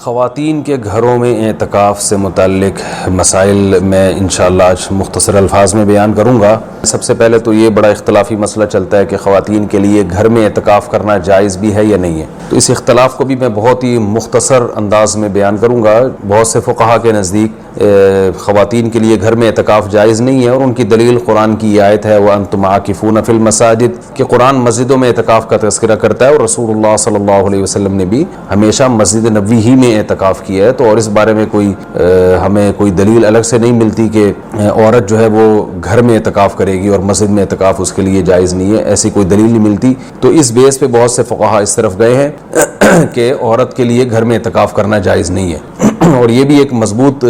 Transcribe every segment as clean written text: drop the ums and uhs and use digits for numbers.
خواتین کے گھروں میں اعتکاف سے متعلق مسائل میں انشاءاللہ آج مختصر الفاظ میں بیان کروں گا۔ سب سے پہلے تو یہ بڑا اختلافی مسئلہ چلتا ہے کہ خواتین کے لیے گھر میں اعتکاف کرنا جائز بھی ہے یا نہیں ہے، تو اس اختلاف کو بھی میں بہت ہی مختصر انداز میں بیان کروں گا۔ بہت سے فقہا کے نزدیک خواتین کے لیے گھر میں اعتکاف جائز نہیں ہے، اور ان کی دلیل قرآن کی آیت ہے وَأَنْتُمْ عَاكِفُونَ فِي الْمَسَاجِدِ کہ قرآن مسجدوں میں اعتکاف کا تذکرہ کرتا ہے، اور رسول اللہ صلی اللہ علیہ وسلم نے بھی ہمیشہ مسجد نبوی ہی میں اعتکاف کیا ہے۔ تو اور اس بارے میں ہمیں کوئی دلیل الگ سے نہیں ملتی کہ عورت جو ہے وہ گھر میں اعتکاف کرے گی اور مسجد میں اعتکاف اس کے لیے جائز نہیں ہے، ایسی کوئی دلیل نہیں ملتی۔ تو اس بیس پہ بہت سے فقہا اس طرف گئے ہیں کہ عورت کے لیے گھر میں اعتکاف کرنا جائز نہیں ہے، اور یہ بھی ایک مضبوط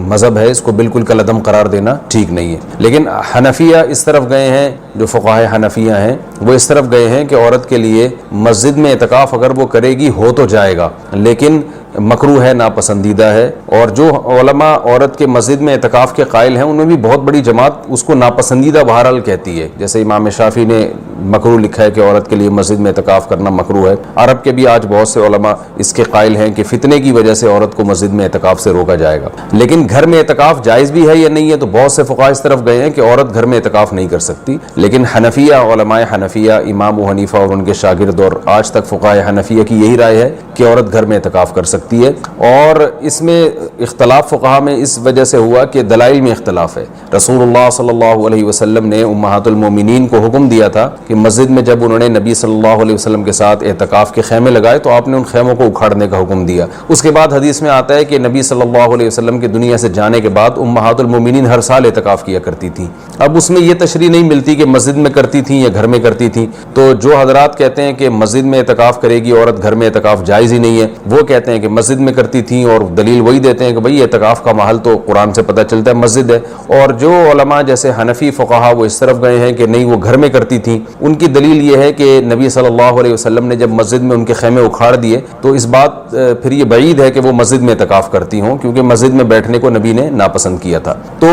مذہب ہے، اس کو بالکل کالعدم قرار دینا ٹھیک نہیں ہے۔ لیکن حنفیہ اس طرف گئے ہیں، جو فقہائے حنفیہ ہیں وہ اس طرف گئے ہیں کہ عورت کے لیے مسجد میں اعتکاف اگر وہ کرے گی ہو تو جائے گا، لیکن مکروہ ہے، ناپسندیدہ ہے۔ اور جو علماء عورت کے مسجد میں اعتکاف کے قائل ہیں ان میں بھی بہت بڑی جماعت اس کو ناپسندیدہ بہرحال کہتی ہے، جیسے امام شافعی نے مکروہ لکھا ہے کہ عورت کے لیے مسجد میں اعتکاف کرنا مکروہ ہے۔ عرب کے بھی آج بہت سے علماء اس کے قائل ہیں کہ فتنے کی وجہ سے عورت کو مسجد میں اعتکاف سے روکا جائے گا۔ لیکن گھر میں اعتکاف جائز بھی ہے یا نہیں ہے، تو بہت سے فقہاء اس طرف گئے ہیں کہ عورت گھر میں اعتکاف نہیں کر سکتی۔ لیکن حنفیہ، علماء حنفیہ، امام ابو حنیفہ اور ان کے شاگرد، اور آج تک فقہاء حنفیہ کی یہی رائے ہے کہ عورت گھر میں اعتکاف کر سکتی ہے۔ اور اس میں اختلاف فقہا میں اس وجہ سے ہوا کہ دلائل میں اختلاف ہے۔ رسول اللہ صلی اللہ علیہ وسلم نے امہات المومنین کو حکم دیا تھا کہ مسجد میں جب انہوں نے نبی صلی اللہ علیہ وسلم کے ساتھ اعتکاف کے خیمے لگائے تو آپ نے ان خیموں کو اکھاڑنے کا حکم دیا۔ اس کے بعد حدیث میں آتا ہے کہ نبی صلی اللہ علیہ وسلم کے دنیا سے جانے کے بعد امہات المومنین ہر سال اعتکاف کیا کرتی تھیں۔ اب اس میں یہ تشریح نہیں ملتی کہ مسجد میں کرتی تھیں یا گھر میں کرتی تھیں، تو جو حضرات کہتے ہیں کہ مسجد میں اعتکاف کرے گی عورت، گھر میں اعتکاف جائز ہی نہیں ہے، وہ کہتے ہیں کہ مسجد میں کرتی تھیں، اور دلیل وہی دیتے ہیں کہ بھئی اعتکاف کا محل تو قرآن سے پتہ چلتا ہے مسجد ہے۔ اور جو علماء جیسے حنفی فقہا وہ اس طرف گئے ہیں کہ نہیں وہ گھر میں کرتی تھیں، ان کی دلیل یہ ہے کہ نبی صلی اللہ علیہ وسلم نے جب مسجد میں ان کے خیمے اکھاڑ دیے تو اس بات پھر یہ بعید ہے کہ وہ مسجد میں اعتکاف کرتی ہوں، کیونکہ مسجد میں بیٹھنے کو نبی نے ناپسند کیا تھا۔ تو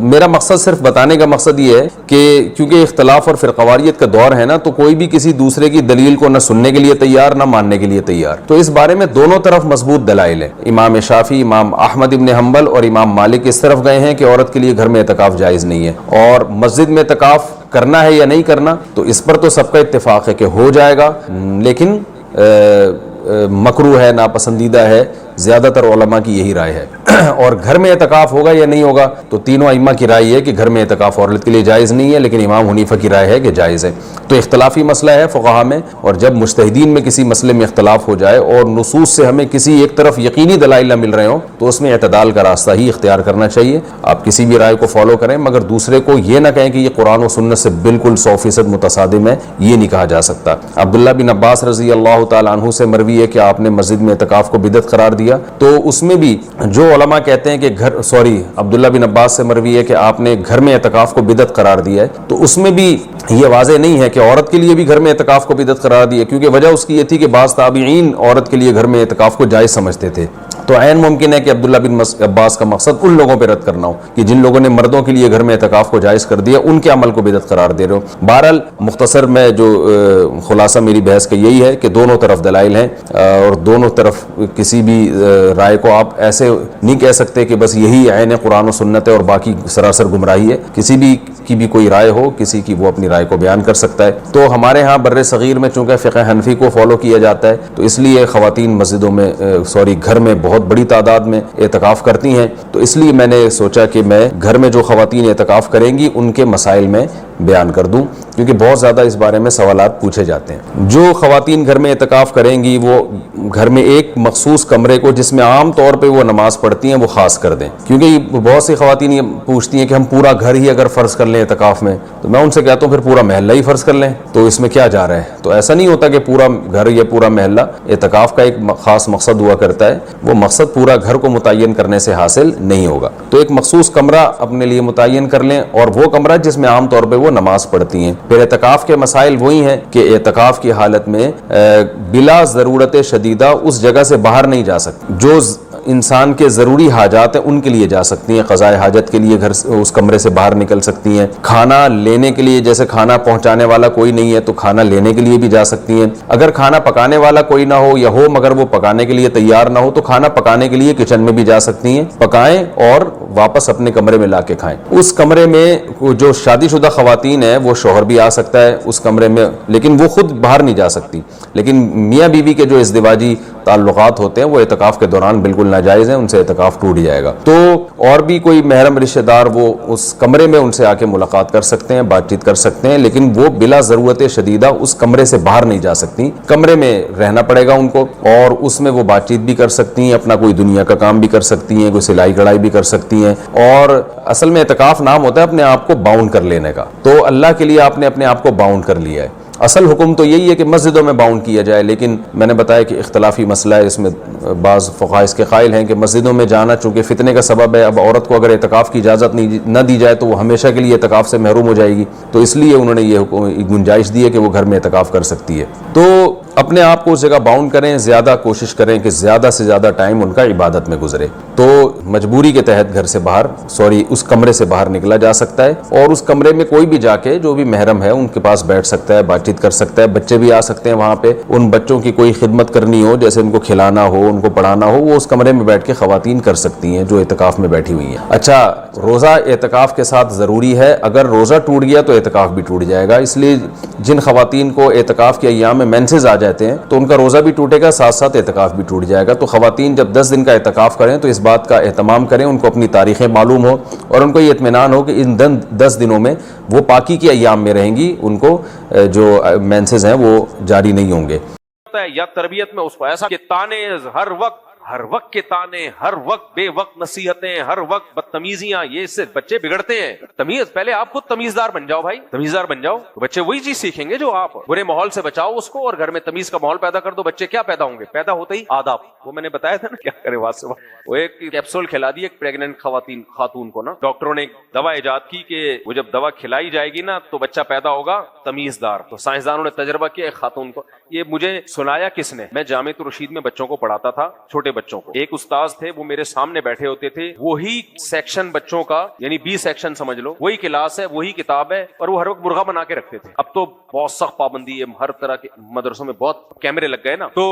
میرا مقصد صرف بتانے کا مقصد یہ ہے کہ کیونکہ اختلاف اور فرقواریت کا دور ہے نا، تو کوئی بھی کسی دوسرے کی دلیل کو نہ سننے کے لیے تیار نہ ماننے کے لیے تیار۔ تو اس بارے میں دونوں طرف مضبوط دلائل ہیں۔ امام شافعی، امام احمد ابن حنبل اور امام مالک اس طرف گئے ہیں کہ عورت کے لیے گھر میں اعتکاف جائز نہیں ہے، اور مسجد میں اعتکاف کرنا ہے یا نہیں کرنا تو اس پر تو سب کا اتفاق ہے کہ ہو جائے گا، لیکن مکروہ ہے، ناپسندیدہ ہے۔ زیادہ تر علماء کی یہی رائے ہے۔ اور گھر میں اعتکاف ہوگا یا نہیں ہوگا تو تینوں ائمہ کی رائے ہے کہ گھر میں اعتکاف عورت کے لیے جائز نہیں ہے، لیکن امام حنیفہ کی رائے ہے کہ جائز ہے۔ تو اختلافی مسئلہ ہے فقہا میں، اور جب مجتہدین میں کسی مسئلے میں اختلاف ہو جائے اور نصوص سے ہمیں کسی ایک طرف یقینی دلائل نہ مل رہے ہوں تو اس میں اعتدال کا راستہ ہی اختیار کرنا چاہیے۔ آپ کسی بھی رائے کو فالو کریں، مگر دوسرے کو یہ نہ کہیں کہ یہ قرآن و سنت سے بالکل 100% متصادم ہے، یہ نہیں کہا جا سکتا۔ عبداللہ بن عباس رضی اللہ تعالیٰ عنہ سے مروی ہے کہ آپ نے مسجد میں اعتکاف کو بدعت قرار دیا، تو اس میں بھی جو علماء کہتے ہیں کہ عبداللہ بن عباس سے مروی ہے کہ آپ نے گھر میں اعتکاف کو بدعت قرار دیا ہے، تو اس میں بھی یہ واضح نہیں ہے کہ عورت کے لیے بھی گھر میں اعتکاف کو بدعت قرار دیا، کیونکہ وجہ اس کی یہ تھی کہ بعض تابعین عورت کے لیے گھر میں اعتکاف کو جائز سمجھتے تھے۔ تو عین ممکن ہے کہ عبداللہ بن عباس کا مقصد ان لوگوں پہ رد کرنا ہو کہ جن لوگوں نے مردوں کے لیے گھر میں اعتکاف کو جائز کر دیا، ان کے عمل کو بدعت قرار دے رہے ہو۔ بہرحال مختصر میں جو خلاصہ میری بحث کا یہی ہے کہ دونوں طرف دلائل ہیں، اور دونوں طرف کسی بھی رائے کو آپ ایسے نہیں کہہ سکتے کہ بس یہی عین قرآن و سنت ہے اور باقی سراسر گمراہی ہے۔ کسی بھی کی بھی کوئی رائے ہو، کسی کی وہ اپنی رائے کو بیان کر سکتا ہے۔ تو ہمارے ہاں بر صغیر میں چونکہ فقہ حنفی کو فالو کیا جاتا ہے، تو اس لیے خواتین مسجدوں میں گھر میں بہت بڑی تعداد میں اعتکاف کرتی ہیں، تو اس لیے میں نے سوچا کہ میں گھر میں جو خواتین اعتکاف کریں گی ان کے مسائل میں بیان کر دوں، کیونکہ بہت زیادہ اس بارے میں سوالات پوچھے جاتے ہیں۔ جو خواتین گھر میں اعتکاف کریں گی وہ گھر میں ایک مخصوص کمرے کو جس میں عام طور پہ وہ نماز پڑھتی ہیں وہ خاص کر دیں، کیونکہ بہت سی خواتین یہ پوچھتی ہیں کہ ہم پورا گھر ہی اگر فرض کر لیں اعتکاف میں، تو میں ان سے کہتا ہوں پھر پورا محلہ ہی فرض کر لیں، تو اس میں کیا جا رہا ہے؟ تو ایسا نہیں ہوتا کہ پورا گھر یا پورا محلہ، اعتکاف کا ایک خاص مقصد ہوا کرتا ہے، وہ مقصد پورا گھر کو متعین کرنے سے حاصل نہیں ہوگا۔ تو ایک مخصوص کمرہ اپنے لیے متعین کر لیں، اور وہ کمرہ جس میں عام طور پہ وہ نماز پڑھتی ہیں۔ پھر اعتکاف کے مسائل وہی ہیں کہ اعتکاف کی حالت میں بلا ضرورت شدیدہ اس جگہ سے باہر نہیں جا سکتے۔ جو انسان کے ضروری حاجات ہیں ان کے لیے جا سکتی ہیں، قضاء حاجت کے لیے گھر سے اس کمرے سے باہر نکل سکتی ہیں، کھانا لینے کے لیے جیسے کھانا پہنچانے والا کوئی نہیں ہے تو کھانا لینے کے لیے بھی جا سکتی ہیں، اگر کھانا پکانے والا کوئی نہ ہو یا ہو مگر وہ پکانے کے لیے تیار نہ ہو تو کھانا پکانے کے لیے کچن میں بھی جا سکتی ہیں، پکائیں اور واپس اپنے کمرے میں لا کے کھائیں۔ اس کمرے میں جو شادی شدہ خواتین ہیں وہ شوہر بھی آ سکتا ہے اس کمرے میں، لیکن وہ خود باہر نہیں جا سکتی، لیکن میاں بیوی کے جو ازدواجی تعلقات ہوتے ہیں وہ اعتکاف کے دوران بالکل ناجائز ہیں، ان سے اعتکاف ٹوٹ جائے گا۔ تو اور بھی کوئی محرم رشتہ دار وہ اس کمرے میں ان سے آ کے ملاقات کر سکتے ہیں، بات چیت کر سکتے ہیں، لیکن وہ بلا ضرورت شدیدہ اس کمرے سے باہر نہیں جا سکتی، کمرے میں رہنا پڑے گا ان کو، اور اس میں وہ بات چیت بھی کر سکتی ہیں، اپنا کوئی دنیا کا کام بھی کر سکتی ہیں، کوئی سلائی کڑھائی بھی کر سکتی ہیں، اور اصل میں اعتکاف نام ہوتا ہے اپنے آپ کو باؤنڈ کر لینے کا، تو اللہ کے لیے آپ نے اپنے آپ کو باؤنڈ کر لیا ہے۔ اصل حکم تو یہی ہے کہ مسجدوں میں باؤنڈ کیا جائے، لیکن میں نے بتایا کہ اختلافی مسئلہ ہے، اس میں بعض فقہاء اس کے قائل ہیں کہ مسجدوں میں جانا چونکہ فتنے کا سبب ہے، اب عورت کو اگر اعتکاف کی اجازت نہ دی جائے تو وہ ہمیشہ کے لیے اعتکاف سے محروم ہو جائے گی، تو اس لیے انہوں نے یہ گنجائش دی ہے کہ وہ گھر میں اعتکاف کر سکتی ہے۔ تو اپنے آپ کو اس جگہ باؤنڈ کریں، زیادہ کوشش کریں کہ زیادہ سے زیادہ ٹائم ان کا عبادت میں گزرے، تو مجبوری کے تحت گھر سے باہر اس کمرے سے باہر نکلا جا سکتا ہے، اور اس کمرے میں کوئی بھی جا کے جو بھی محرم ہے ان کے پاس بیٹھ سکتا ہے، بات چیت کر سکتا ہے، بچے بھی آ سکتے ہیں وہاں پہ، ان بچوں کی کوئی خدمت کرنی ہو جیسے ان کو کھلانا ہو، ان کو پڑھانا ہو، وہ اس کمرے میں بیٹھ کے خواتین کر سکتی ہیں جو اعتکاف میں بیٹھی ہوئی ہیں۔ اچھا، روزہ اعتکاف کے ساتھ ضروری ہے، اگر روزہ ٹوٹ گیا تو اعتکاف بھی ٹوٹ جائے گا، اس لیے جن خواتین کو اعتکاف کے ایام میں مینسز آ جاتے ہیں تو ان کا روزہ بھی ٹوٹے گا، ساتھ ساتھ اعتکاف بھی ٹوٹ جائے گا۔ تو خواتین جب 10 دن کا اعتکاف کریں تو اس بات کا اہتمام کریں، ان کو اپنی تاریخیں معلوم ہو اور ان کو یہ اطمینان ہو کہ ان 10 دنوں میں وہ پاکی کے ایام میں رہیں گی، ان کو جو مینسز ہیں وہ جاری نہیں ہوں گے۔ یا تربیت میں اس کو ایسا کہ تانے ہر وقت کے تانے، ہر وقت بے وقت نصیحتیں، ہر وقت بدتمیزیاں، یہ اس سے بچے بگڑتے ہیں۔ تمیز، پہلے آپ خود تمیزدار بن جاؤ بھائی، تمیزدار بن جاؤ، بچے وہی چیز سیکھیں گے جو آپ، برے ماحول سے بچاؤ اس کو اور گھر میں تمیز کا ماحول پیدا کر دو، بچے کیا پیدا ہوں گے؟ پیدا ہوتے ہی آداب، وہ میں نے بتایا تھا نا، کیا کرے وہ ایک کیپسول کھلا دی ایک پریگننٹ خاتون کو نا، ڈاکٹروں نے ایک دوا ایجاد کی کہ وہ جب دوا کھلائی جائے گی نا تو بچہ پیدا ہوگا تمیزدار۔ تو سائنسدانوں نے تجربہ کیا ایک خاتون کو، یہ مجھے سنایا کس نے، میں جامعۃ الرشید میں بچوں کو پڑھاتا تھا، چھوٹے بچوں کو، ایک استاد تھے وہ میرے سامنے بیٹھے ہوتے تھے، وہی سیکشن بچوں کا، یعنی 20 سیکشن سمجھ لو، وہی کلاس ہے، وہی کتاب ہے، اور وہ ہر وقت مرغا بنا کے رکھتے تھے۔ اب تو بہت سخت پابندی ہے، ہر طرح کے مدرسوں میں بہت کیمرے لگ گئے نا، تو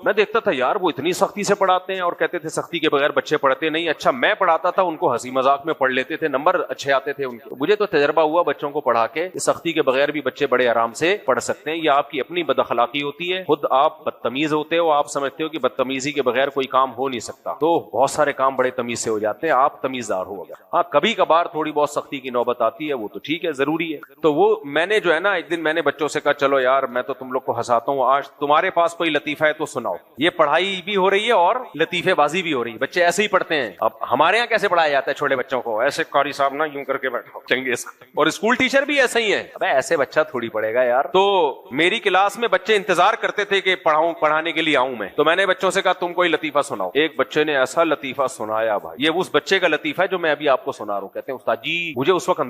میں دیکھتا تھا یار وہ اتنی سختی سے پڑھاتے ہیں، اور کہتے تھے سختی کے بغیر بچے پڑھتے نہیں۔ اچھا میں پڑھاتا تھا، ان کو ہنسی مذاق میں پڑھ لیتے تھے، نمبر اچھے آتے تھے ان کے۔ مجھے تو تجربہ ہوا بچوں کو پڑھا کے، سختی کے بغیر بھی بچے بڑے آرام سے پڑھ سکتے ہیں۔ یہ آپ کی اپنی بد اخلاقی ہوتی ہے، خود آپ بدتمیز ہوتے ہو، آپ سمجھتے ہو کہ بدتمیزی کے بغیر کوئی کام ہو نہیں سکتا، تو بہت سارے کام بڑے تمیز سے ہو جاتے ہیں، آپ تمیزدار ہو گئے۔ ہاں کبھی کبھار تھوڑی بہت سختی کی نوبت آتی ہے، وہ تو ٹھیک ہے، ضروری ہے۔ تو وہ میں نے جو ہے نا، ایک دن میں نے بچوں سے کہا چلو یار میں تو تم لوگ کو ہنساتا ہوں، آج تمہارے پاس کوئی لطیفہ ہے تو سناؤ۔ یہ پڑھائی بھی ہو رہی ہے اور لطیفے بازی بھی ہو رہی ہے، بچے ایسے ہی پڑھتے ہیں۔ اب ہمارے یہاں کیسے پڑھایا جاتا ہے چھوٹے بچوں کو، ایسے قاری صاحب نا یوں کر کے بیٹھو چنگیز، اور اسکول ٹیچر بھی ایسے ہی ہیں، ابے ایسے بچہ تھوڑی پڑھے گا یار۔ تو میری کلاس میں بچے انتظار کرتے تھے کہ پڑھانے کے لیے آؤں میں، تو میں نے بچوں سے کہا تم کوئی لطیفہ سناؤ۔ ایک بچے نے ایسا لطیفہ سنایا بھائی، یہ اس بچے کا لطیفہ ہے جو میں ابھی آپ کو سنا رہا ہوں۔ کہتے ہیں استاد جی مجھے اس وقت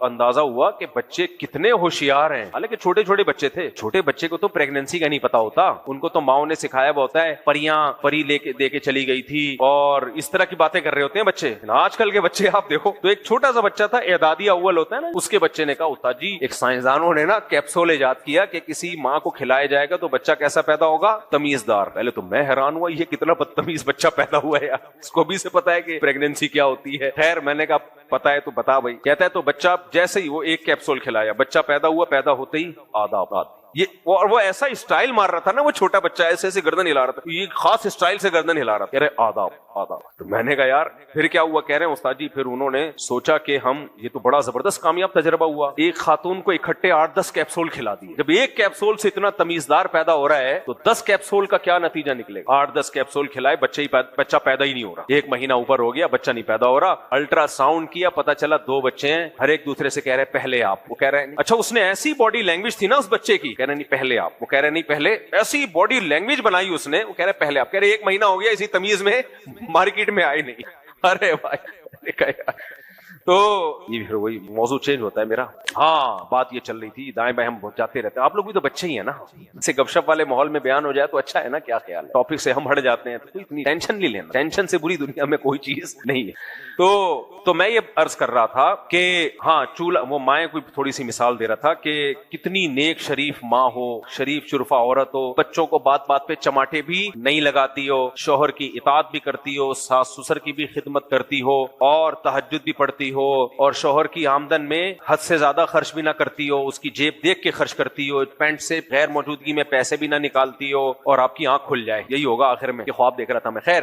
اندازہ ہوا کہ بچے کتنے ہوشیار ہیں، حالانکہ چھوٹے چھوٹے بچے تھے، چھوٹے بچے کو تو پریگنینسی کا نہیں پتا ہوتا، ان کو تو ماؤں نے سکھایا ہوا ہوتا ہے، پری دے کے چلی گئی تھی، اور اس طرح کی باتیں کر رہے ہوتے ہیں بچے۔ آج کل کے بچے آپ دیکھو، تو ایک چھوٹا سا بچہ تھا، اعدادی اول ہوتا ہے نا، اس کے بچے نے کہا استاد جی ایک سائنسدانوں نے نا کیپسول ایجاد کیا کہ کسی ماں کو کھلایا جائے گا تو بچہ کیسا پیدا ہوگا، تمیزدار۔ پہلے تو میں حیران ہوا یہ کتنا بدتمیز بچہ پیدا ہوا ہے یار، اس کو بھی سے پتا ہے کہ پریگنینسی کیا ہوتی ہے۔ خیر میں نے کہا پتا ہے تو بتا بھائی۔ کہتا ہے تو بچہ جیسے ہی وہ ایک کیپسول کھلایا، بچہ پیدا ہوا، پیدا ہوتے ہی آداب یہ، اور وہ ایسا اسٹائل مار رہا تھا نا، وہ چھوٹا بچہ ایسے ایسے گردن ہلا رہا تھا، یہ خاص اسٹائل سے گردن ہلا رہا تھا، کہہ رہے آداب آداب۔ تو میں نے کہا یار پھر کیا ہوا؟ کہہ رہے ہیں استاد جی پھر انہوں نے سوچا کہ یہ تو بڑا زبردست کامیاب تجربہ ہوا، ایک خاتون کو اکٹھے 8-10 کیپسول کھلا دیے۔ جب ایک کیپسول سے اتنا تمیزدار پیدا ہو رہا ہے تو 10 کیپسول کا کیا نتیجہ نکلے گا؟ 8-10 کیپسول کھلائے، بچہ پیدا ہی نہیں ہو رہا، 1 مہینہ اوپر ہو گیا، بچہ نہیں پیدا ہو رہا۔ الٹرا ساؤنڈ کیا، پتا چلا 2 بچے ہیں، ہر ایک دوسرے سے کہہ رہے پہلے آپ، وہ کہہ رہے ہیں اچھا اس نے ایسی باڈی لینگویج تھی نا اس بچے کی، کہہ رہے نہیں پہلے آپ، وہ کہہ رہے نہیں پہلے، ایسی باڈی لینگویج بنائی اس نے، وہ کہہ رہے پہلے آپ، کہہ رہے 1 مہینہ ہو گیا اسی تمیز میں مارکیٹ میں آئے نہیں۔ ارے بھائی تو یہ پھر وہی موضوع چینج ہوتا ہے میرا. ہاں بات یہ چل رہی تھی, دائیں بائیں ہم جاتے رہتے ہیں, آپ لوگ بھی تو بچے ہی ہیں نا, سے گپ شپ والے ماحول میں بیان ہو جائے تو اچھا ہے نا, کیا خیال ہے, ٹاپک سے ہم ہٹ جاتے ہیں تو کوئی اتنی ٹینشن نہیں لینا, ٹینشن سے بری دنیا میں کوئی چیز نہیں ہے. تو میں یہ عرض کر رہا تھا کہ ہاں چولہا, وہ مائیں کوئی تھوڑی سی مثال دے رہا تھا کہ کتنی نیک شریف ماں ہو, شریف شرفا عورت ہو, بچوں کو بات بات پہ چماٹے بھی نہیں لگاتی ہو, شوہر کی اطاعت بھی کرتی ہو, ساس سسر کی بھی خدمت کرتی ہو, اور تہجد بھی پڑھتی ہو, اور شوہر کی آمدن میں حد سے زیادہ خرچ بھی نہ کرتی ہو, اس کی جیب دیکھ کے خرچ کرتی ہو, پینٹ سے غیر موجودگی میں پیسے بھی نہ نکالتی ہو, اور آپ کی آنکھ کھل جائے. یہی ہوگا آخر میں, یہ خواب دیکھ رہا تھا میں. خیر,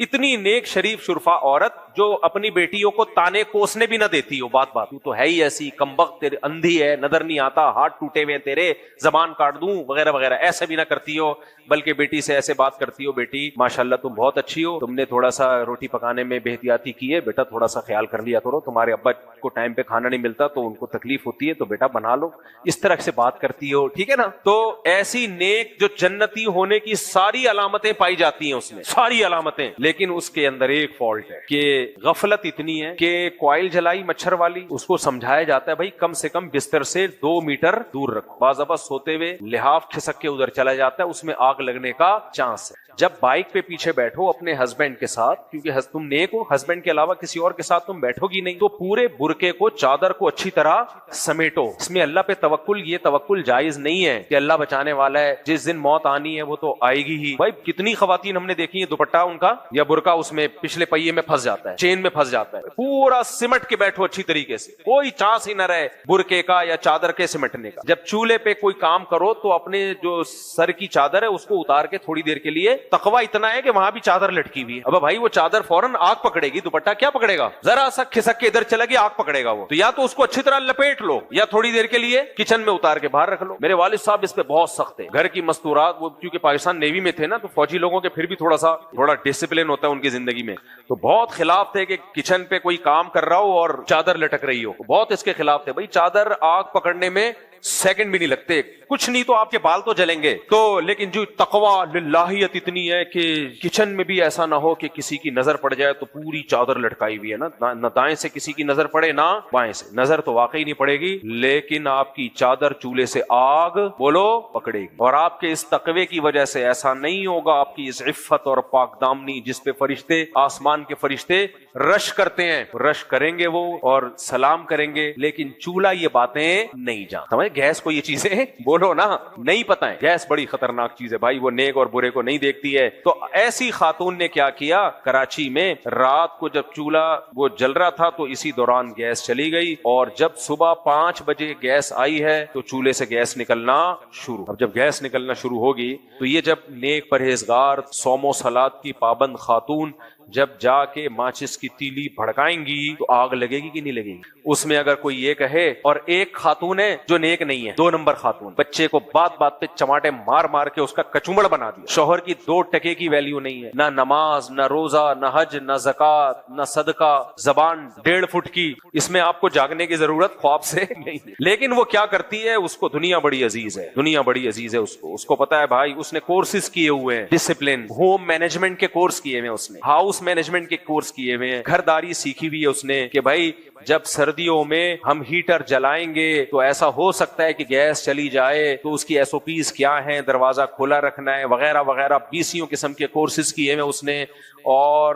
اتنی نیک شریف شرفا عورت جو اپنی بیٹیوں کو تانے کوسنے بھی نہ دیتی ہو, بات بات تو ہے ہی ایسی, کمبخت تیرے اندھی ہے, نظر نہیں آتا, ہاتھ ٹوٹے ہوئے تیرے, زبان کاٹ دوں وغیرہ وغیرہ, ایسا بھی نہ کرتی ہو, بلکہ بیٹی سے ایسے بات کرتی ہو, بیٹی ماشاءاللہ تم بہت اچھی ہو, تم نے تھوڑا سا روٹی پکانے میں بے احتیاطی کی ہے, بیٹا تھوڑا سا خیال کر لیا کرو, تمہارے ابا کو ٹائم پہ کھانا نہیں ملتا تو ان کو تکلیف ہوتی ہے, تو بیٹا بنا لو, اس طرح سے بات کرتی ہو, ٹھیک ہے نا. تو ایسی نیک جو جنتی ہونے کی ساری علامتیں پائی جاتی ہیں اس میں, ساری علامتیں, لیکن اس کے اندر ایک فالٹ ہے کہ غفلت اتنی ہے کہ کوائل جلائی مچھر والی, اس کو سمجھایا جاتا ہے بھائی کم سے کم بستر سے 2 میٹر دور رکھو, بعض دفعہ سوتے ہوئے لحاف کھسک کے ادھر چلا جاتا ہے, اس میں آگ لگنے کا چانس ہے. جب بائک پہ پیچھے بیٹھو اپنے ہسبینڈ کے ساتھ, کیونکہ تم نیک ہو, ہسبینڈ کے علاوہ کسی اور کے ساتھ تم بیٹھو گی نہیں, تو پورے برقعے کو, چادر کو اچھی طرح سمیٹو. اس میں اللہ پہ توکل, یہ توکل جائز نہیں ہے کہ اللہ بچانے والا ہے, جس دن موت آنی ہے وہ تو آئے گی ہی. بھائی کتنی خواتین ہم نے دیکھی ہیں, دوپٹہ ان کا یا برقع اس میں پچھلے پہیے میں پھنس جاتا ہے, چین میں پھنس جاتا ہے, پورا سمٹ کے بیٹھو اچھی طریقے سے, کوئی چانس ہی نہ رہے برقعے کا یا چادر کے سمٹنے کا. جب چولہے پہ کوئی کام کرو تو اپنے جو سر کی چادر ہے اس کو اتار کے تھوڑی دیر کے لیے, تقوی اتنا ہے کہ وہاں بھی چادر لٹکی ہوئی ہے, اب بھائی وہ چادر فوراً آگ پکڑے گی, دوپٹہ کیا پکڑے گا, ذرا سا کھسک کے ادھر چلا گیا آگ پکڑے گا وہ, تو یا تو اس کو اچھی طرح لپیٹ لو یا تھوڑی دیر کے لیے کچن میں اتار کے باہر رکھ لو. میرے والد صاحب اس پہ بہت سخت ہے, گھر کی مستورات, وہ کیونکہ پاکستان نیوی میں تھے نا, تو فوجی لوگوں کے پھر بھی تھوڑا ڈسپلن ہوتا ہے ان کی زندگی میں, تو بہت خلاف تھے کہ کچن پہ کوئی کام کر رہا ہو اور چادر لٹک رہی ہو, بہت اس کے خلاف تھے. بھائی چادر آگ پکڑنے میں سیکنڈ بھی نہیں لگتے, کچھ نہیں تو آپ کے بال تو جلیں گے. تو لیکن جو تقوی للہیت اتنی ہے کہ کچن میں بھی ایسا نہ ہو کہ کسی کی نظر پڑ جائے تو پوری چادر لٹکائی ہوئی ہے نا, نہ دائیں سے کسی کی نظر پڑے نہ بائیں سے, نظر تو واقعی نہیں پڑے گی, لیکن آپ کی چادر چولہے سے آگ بولو پکڑے گی. اور آپ کے اس تقوی کی وجہ سے ایسا نہیں ہوگا, آپ کی اس عفت اور پاک دامنی جس پہ فرشتے, آسمان کے فرشتے رش کرتے ہیں, رش کریں گے وہ اور سلام کریں گے, لیکن چولہا یہ باتیں نہیں جانتا. گیس کو یہ چیزیں بولو نا نہیں پتہ ہے, گیس بڑی خطرناک چیز ہے بھائی, وہ نیک اور برے کو نہیں دیکھتی ہے. تو ایسی خاتون نے کیا کیا, کراچی میں رات کو جب چولہا وہ جل رہا تھا تو اسی دوران گیس چلی گئی, اور جب صبح 5 بجے گیس آئی ہے تو چولہے سے گیس نکلنا شروع. اب جب گیس نکلنا شروع ہوگی تو یہ جب نیک پرہیزگار صوم و صلات کی پابند خاتون جب جا کے ماچس کی تیلی بھڑکائیں گی تو آگ لگے گی کہ نہیں لگے گی. اس میں اگر کوئی یہ کہے, اور ایک خاتون ہے جو نیک نہیں ہے, 2 نمبر خاتون, بچے کو بات بات پہ چماٹے مار مار کے اس کا کچومڑ بنا دیا, شوہر کی 2 ٹکے کی ویلیو نہیں ہے, نہ نماز, نہ روزہ, نہ حج, نہ زکات, نہ صدقہ, زبان 1.5 فٹ کی, اس میں آپ کو جاگنے کی ضرورت خواب سے نہیں. لیکن وہ کیا کرتی ہے, اس کو دنیا بڑی عزیز ہے, دنیا بڑی عزیز ہے اس کو پتا ہے بھائی, اس نے کورسز کیے ہوئے ہیں, ڈسپلن, ہوم مینجمنٹ کے کورس کیے ہوئے ہیں, اس نے ہاؤس مینجمنٹ کے کورس کیے ہوئے ہیں, گھرداری سیکھی ہوئی ہے اس نے کہ بھائی جب سردیوں میں ہم ہیٹر جلائیں گے تو ایسا ہو سکتا ہے کہ گیس چلی جائے, تو اس کی ایس او پیز کیا ہیں, دروازہ کھلا رکھنا ہے وغیرہ وغیرہ, 20 قسم کے کورسز کیے ہیں اس نے, اور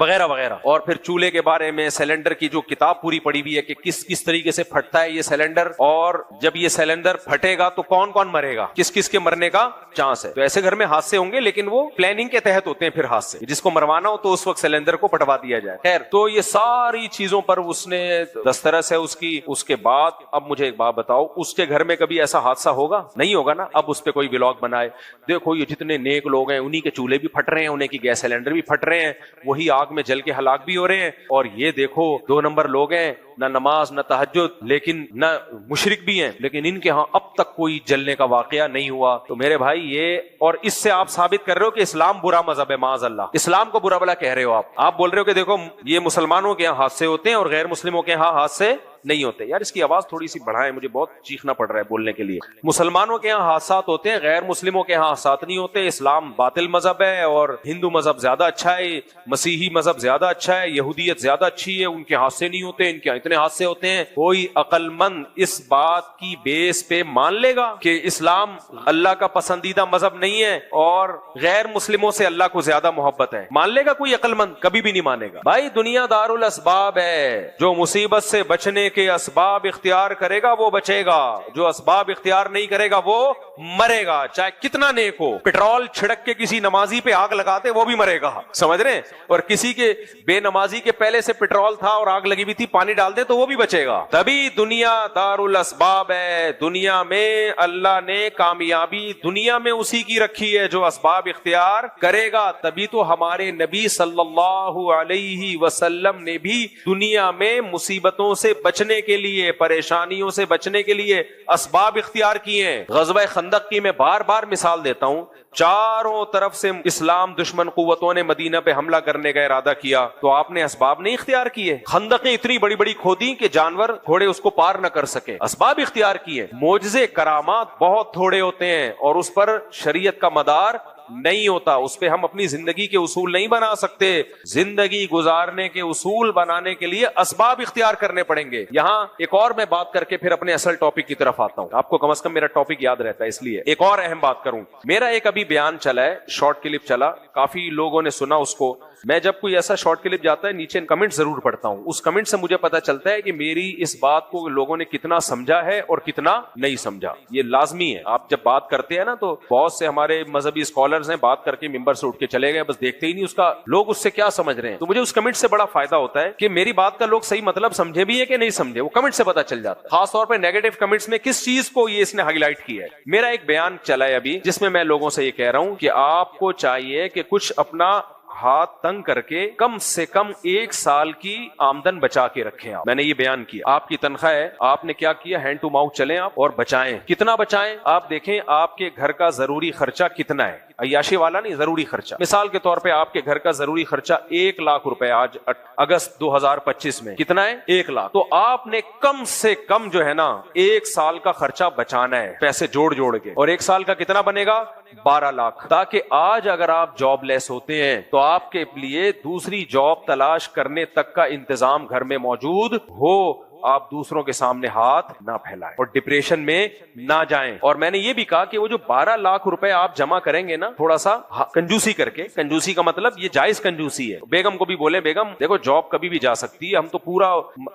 وغیرہ وغیرہ. اور پھر چولہے کے بارے میں سلنڈر کی جو کتاب پوری پڑی ہوئی ہے کہ کس طریقے سے پھٹتا ہے یہ سلنڈر, اور جب یہ سلنڈر پھٹے گا تو کون کون مرے گا, کس کے مرنے کا چانس ہے. تو ایسے گھر میں حادثے ہوں گے لیکن وہ پلاننگ کے تحت ہوتے ہیں, پھر حادثے جس کو مروانا ہو تو اس وقت سلنڈر کو پٹوا دیا جائے. خیر, تو یہ ساری چیزوں پر اس نے دسترس ہے اس کی. اس کے بعد اب مجھے ایک بات بتاؤ, اس کے گھر میں کبھی ایسا حادثہ ہوگا, نہیں ہوگا نا. اب اس پہ کوئی ولاگ بنائے, دیکھو یہ جتنے نیک لوگ ہیں انہی کے چولہے بھی پھٹ رہے ہیں, انہیں کی گیس سلنڈر بھی پھٹ رہے ہیں, وہی آگ میں جل کے ہلاک بھی ہو رہے ہیں, اور یہ دیکھو 2 نمبر لوگ ہیں, نہ نماز نہ تہجد, لیکن نہ مشرک بھی ہیں, لیکن ان کے ہاں اب تک کوئی جلنے کا واقعہ نہیں ہوا. تو میرے بھائی یہ, اور اس سے آپ ثابت کر رہے ہو کہ اسلام برا مذہب ہے, معاذ اللہ, اسلام کو برا بلا کہہ رہے ہو آپ بول رہے ہو کہ دیکھو یہ مسلمانوں کے یہاں حادثے ہوتے ہیں اور غیر مسلموں کے یہاں حادثے نہیں ہوتے. یار اس کی آواز تھوڑی سی بڑھائیں, مجھے بہت چیخنا پڑ رہا ہے بولنے کے لیے. مسلمانوں کے یہاں حادثات ہوتے ہیں, غیر مسلموں کے یہاں حادثات نہیں ہوتے. اسلام باطل مذہب ہے اور ہندو مذہب زیادہ اچھا ہے, مسیحی مذہب زیادہ اچھا ہے, یہودیت زیادہ اچھی ہے, ان کے حادثے نہیں ہوتے, ان کے اتنے حادثے ہوتے ہیں. کوئی عقل مند اس بات کی بیس پہ مان لے گا کہ اسلام اللہ کا پسندیدہ مذہب نہیں ہے اور غیر مسلموں سے اللہ کو زیادہ محبت ہے؟ مان لے گا کوئی عقل مند؟ کبھی بھی نہیں مانے گا. بھائی دنیا دار الاسباب ہے, جو مصیبت سے بچنے کے اسباب اختیار کرے گا وہ بچے گا, جو اسباب اختیار نہیں کرے گا وہ مرے گا, چاہے کتنا نیک ہو. پیٹرول چھڑک کے کسی نمازی پہ آگ لگاتے وہ بھی مرے گا, سمجھ رہے ہیں, اور کسی کے بے نمازی کے پہلے سے پیٹرول تھا اور آگ لگی ہوئی تھی, پانی ڈال دے تو وہ بھی بچے گا. تبھی دنیا دار الاسباب ہے. دنیا میں اللہ نے کامیابی دنیا میں اسی کی رکھی ہے جو اسباب اختیار کرے گا. تبھی تو ہمارے نبی صلی اللہ علیہ وسلم نے بھی دنیا میں مصیبتوں سے بچنے کے لیے, پریشانیوں سے بچنے کے لیے اسباب اختیار کیے ہیں. غزوہ خندق کی میں بار بار مثال دیتا ہوں, چاروں طرف سے اسلام دشمن قوتوں نے مدینہ پہ حملہ کرنے کا ارادہ کیا, تو آپ نے اسباب نہیں اختیار کیے. خندقیں اتنی بڑی بڑی کھودی کہ جانور گھوڑے اس کو پار نہ کر سکے, اسباب اختیار کیے. معجزے کرامات بہت تھوڑے ہوتے ہیں اور اس پر شریعت کا مدار نہیں ہوتا, اس پہ ہم اپنی زندگی کے اصول نہیں بنا سکتے. زندگی گزارنے کے اصول بنانے کے لیے اسباب اختیار کرنے پڑیں گے. یہاں ایک اور میں بات کر کے پھر اپنے اصل ٹاپک کی طرف آتا ہوں, آپ کو کم از کم میرا ٹاپک یاد رہتا ہے, اس لیے ایک اور اہم بات کروں. میرا ایک ابھی بیان چلا ہے, شارٹ کلپ چلا, کافی لوگوں نے سنا اس کو. میں جب کوئی ایسا شارٹ کلپ جاتا ہے نیچے کمنٹ ضرور پڑھتا ہوں, اس کمنٹ سے مجھے پتا چلتا ہے کہ میری اس بات کو لوگوں نے کتنا سمجھا ہے اور کتنا نہیں سمجھا. یہ لازمی ہے, آپ جب بات کرتے ہیں نا تو بہت سے ہمارے مذہبی اسکالرز ہیں بات کر کے ممبر سے اٹھ کے چلے گئے, بس دیکھتے ہی نہیں اس کا لوگ اس سے کیا سمجھ رہے ہیں. تو مجھے اس کمنٹ سے بڑا فائدہ ہوتا ہے کہ میری بات کا لوگ صحیح مطلب سمجھے بھی ہے کہ نہیں سمجھے, وہ کمنٹ سے پتا چل جاتا ہے. خاص طور پہ نیگیٹو کمنٹس میں کس چیز کو یہ اس نے ہائی لائٹ کیا ہے. میرا ایک بیان چلا ہے ابھی جس میں لوگوں سے یہ کہہ رہا ہوں کہ آپ کو چاہیے کہ کچھ اپنا ہاتھ تنگ کر کے کم سے کم 1 سال کی آمدن بچا کے رکھیں. آپ, میں نے یہ بیان کیا, آپ کی تنخواہ ہے, آپ نے کیا کیا, ہینڈ ٹو ماؤتھ چلیں آپ اور بچائیں. کتنا بچائیں آپ دیکھیں, آپ کے گھر کا ضروری خرچہ کتنا ہے, عیاشی والا نہیں, ضروری خرچہ. مثال کے طور پہ آپ کے گھر کا ضروری خرچہ 1 لاکھ روپے آج اگست 2025 میں کتنا ہے, 1 لاکھ. تو آپ نے کم سے کم جو ہے نا 1 سال کا خرچہ بچانا ہے, پیسے جوڑ جوڑ کے. اور 1 سال کا کتنا بنے گا, 12 لاکھ. تاکہ آج اگر آپ جاب لیس ہوتے ہیں تو آپ کے لیے دوسری جاب تلاش کرنے تک کا انتظام گھر میں موجود ہو, آپ دوسروں کے سامنے ہاتھ نہ پھیلائیں اور ڈپریشن میں نہ جائیں. اور میں نے یہ بھی کہا کہ وہ جو 12 لاکھ روپے آپ جمع کریں گے نا, تھوڑا سا کنجوسی کر کے, کنجوسی کا مطلب یہ جائز کنجوسی ہے. بیگم کو بھی بولے, بیگم دیکھو جاب کبھی بھی جا سکتی ہے, ہم تو پورا,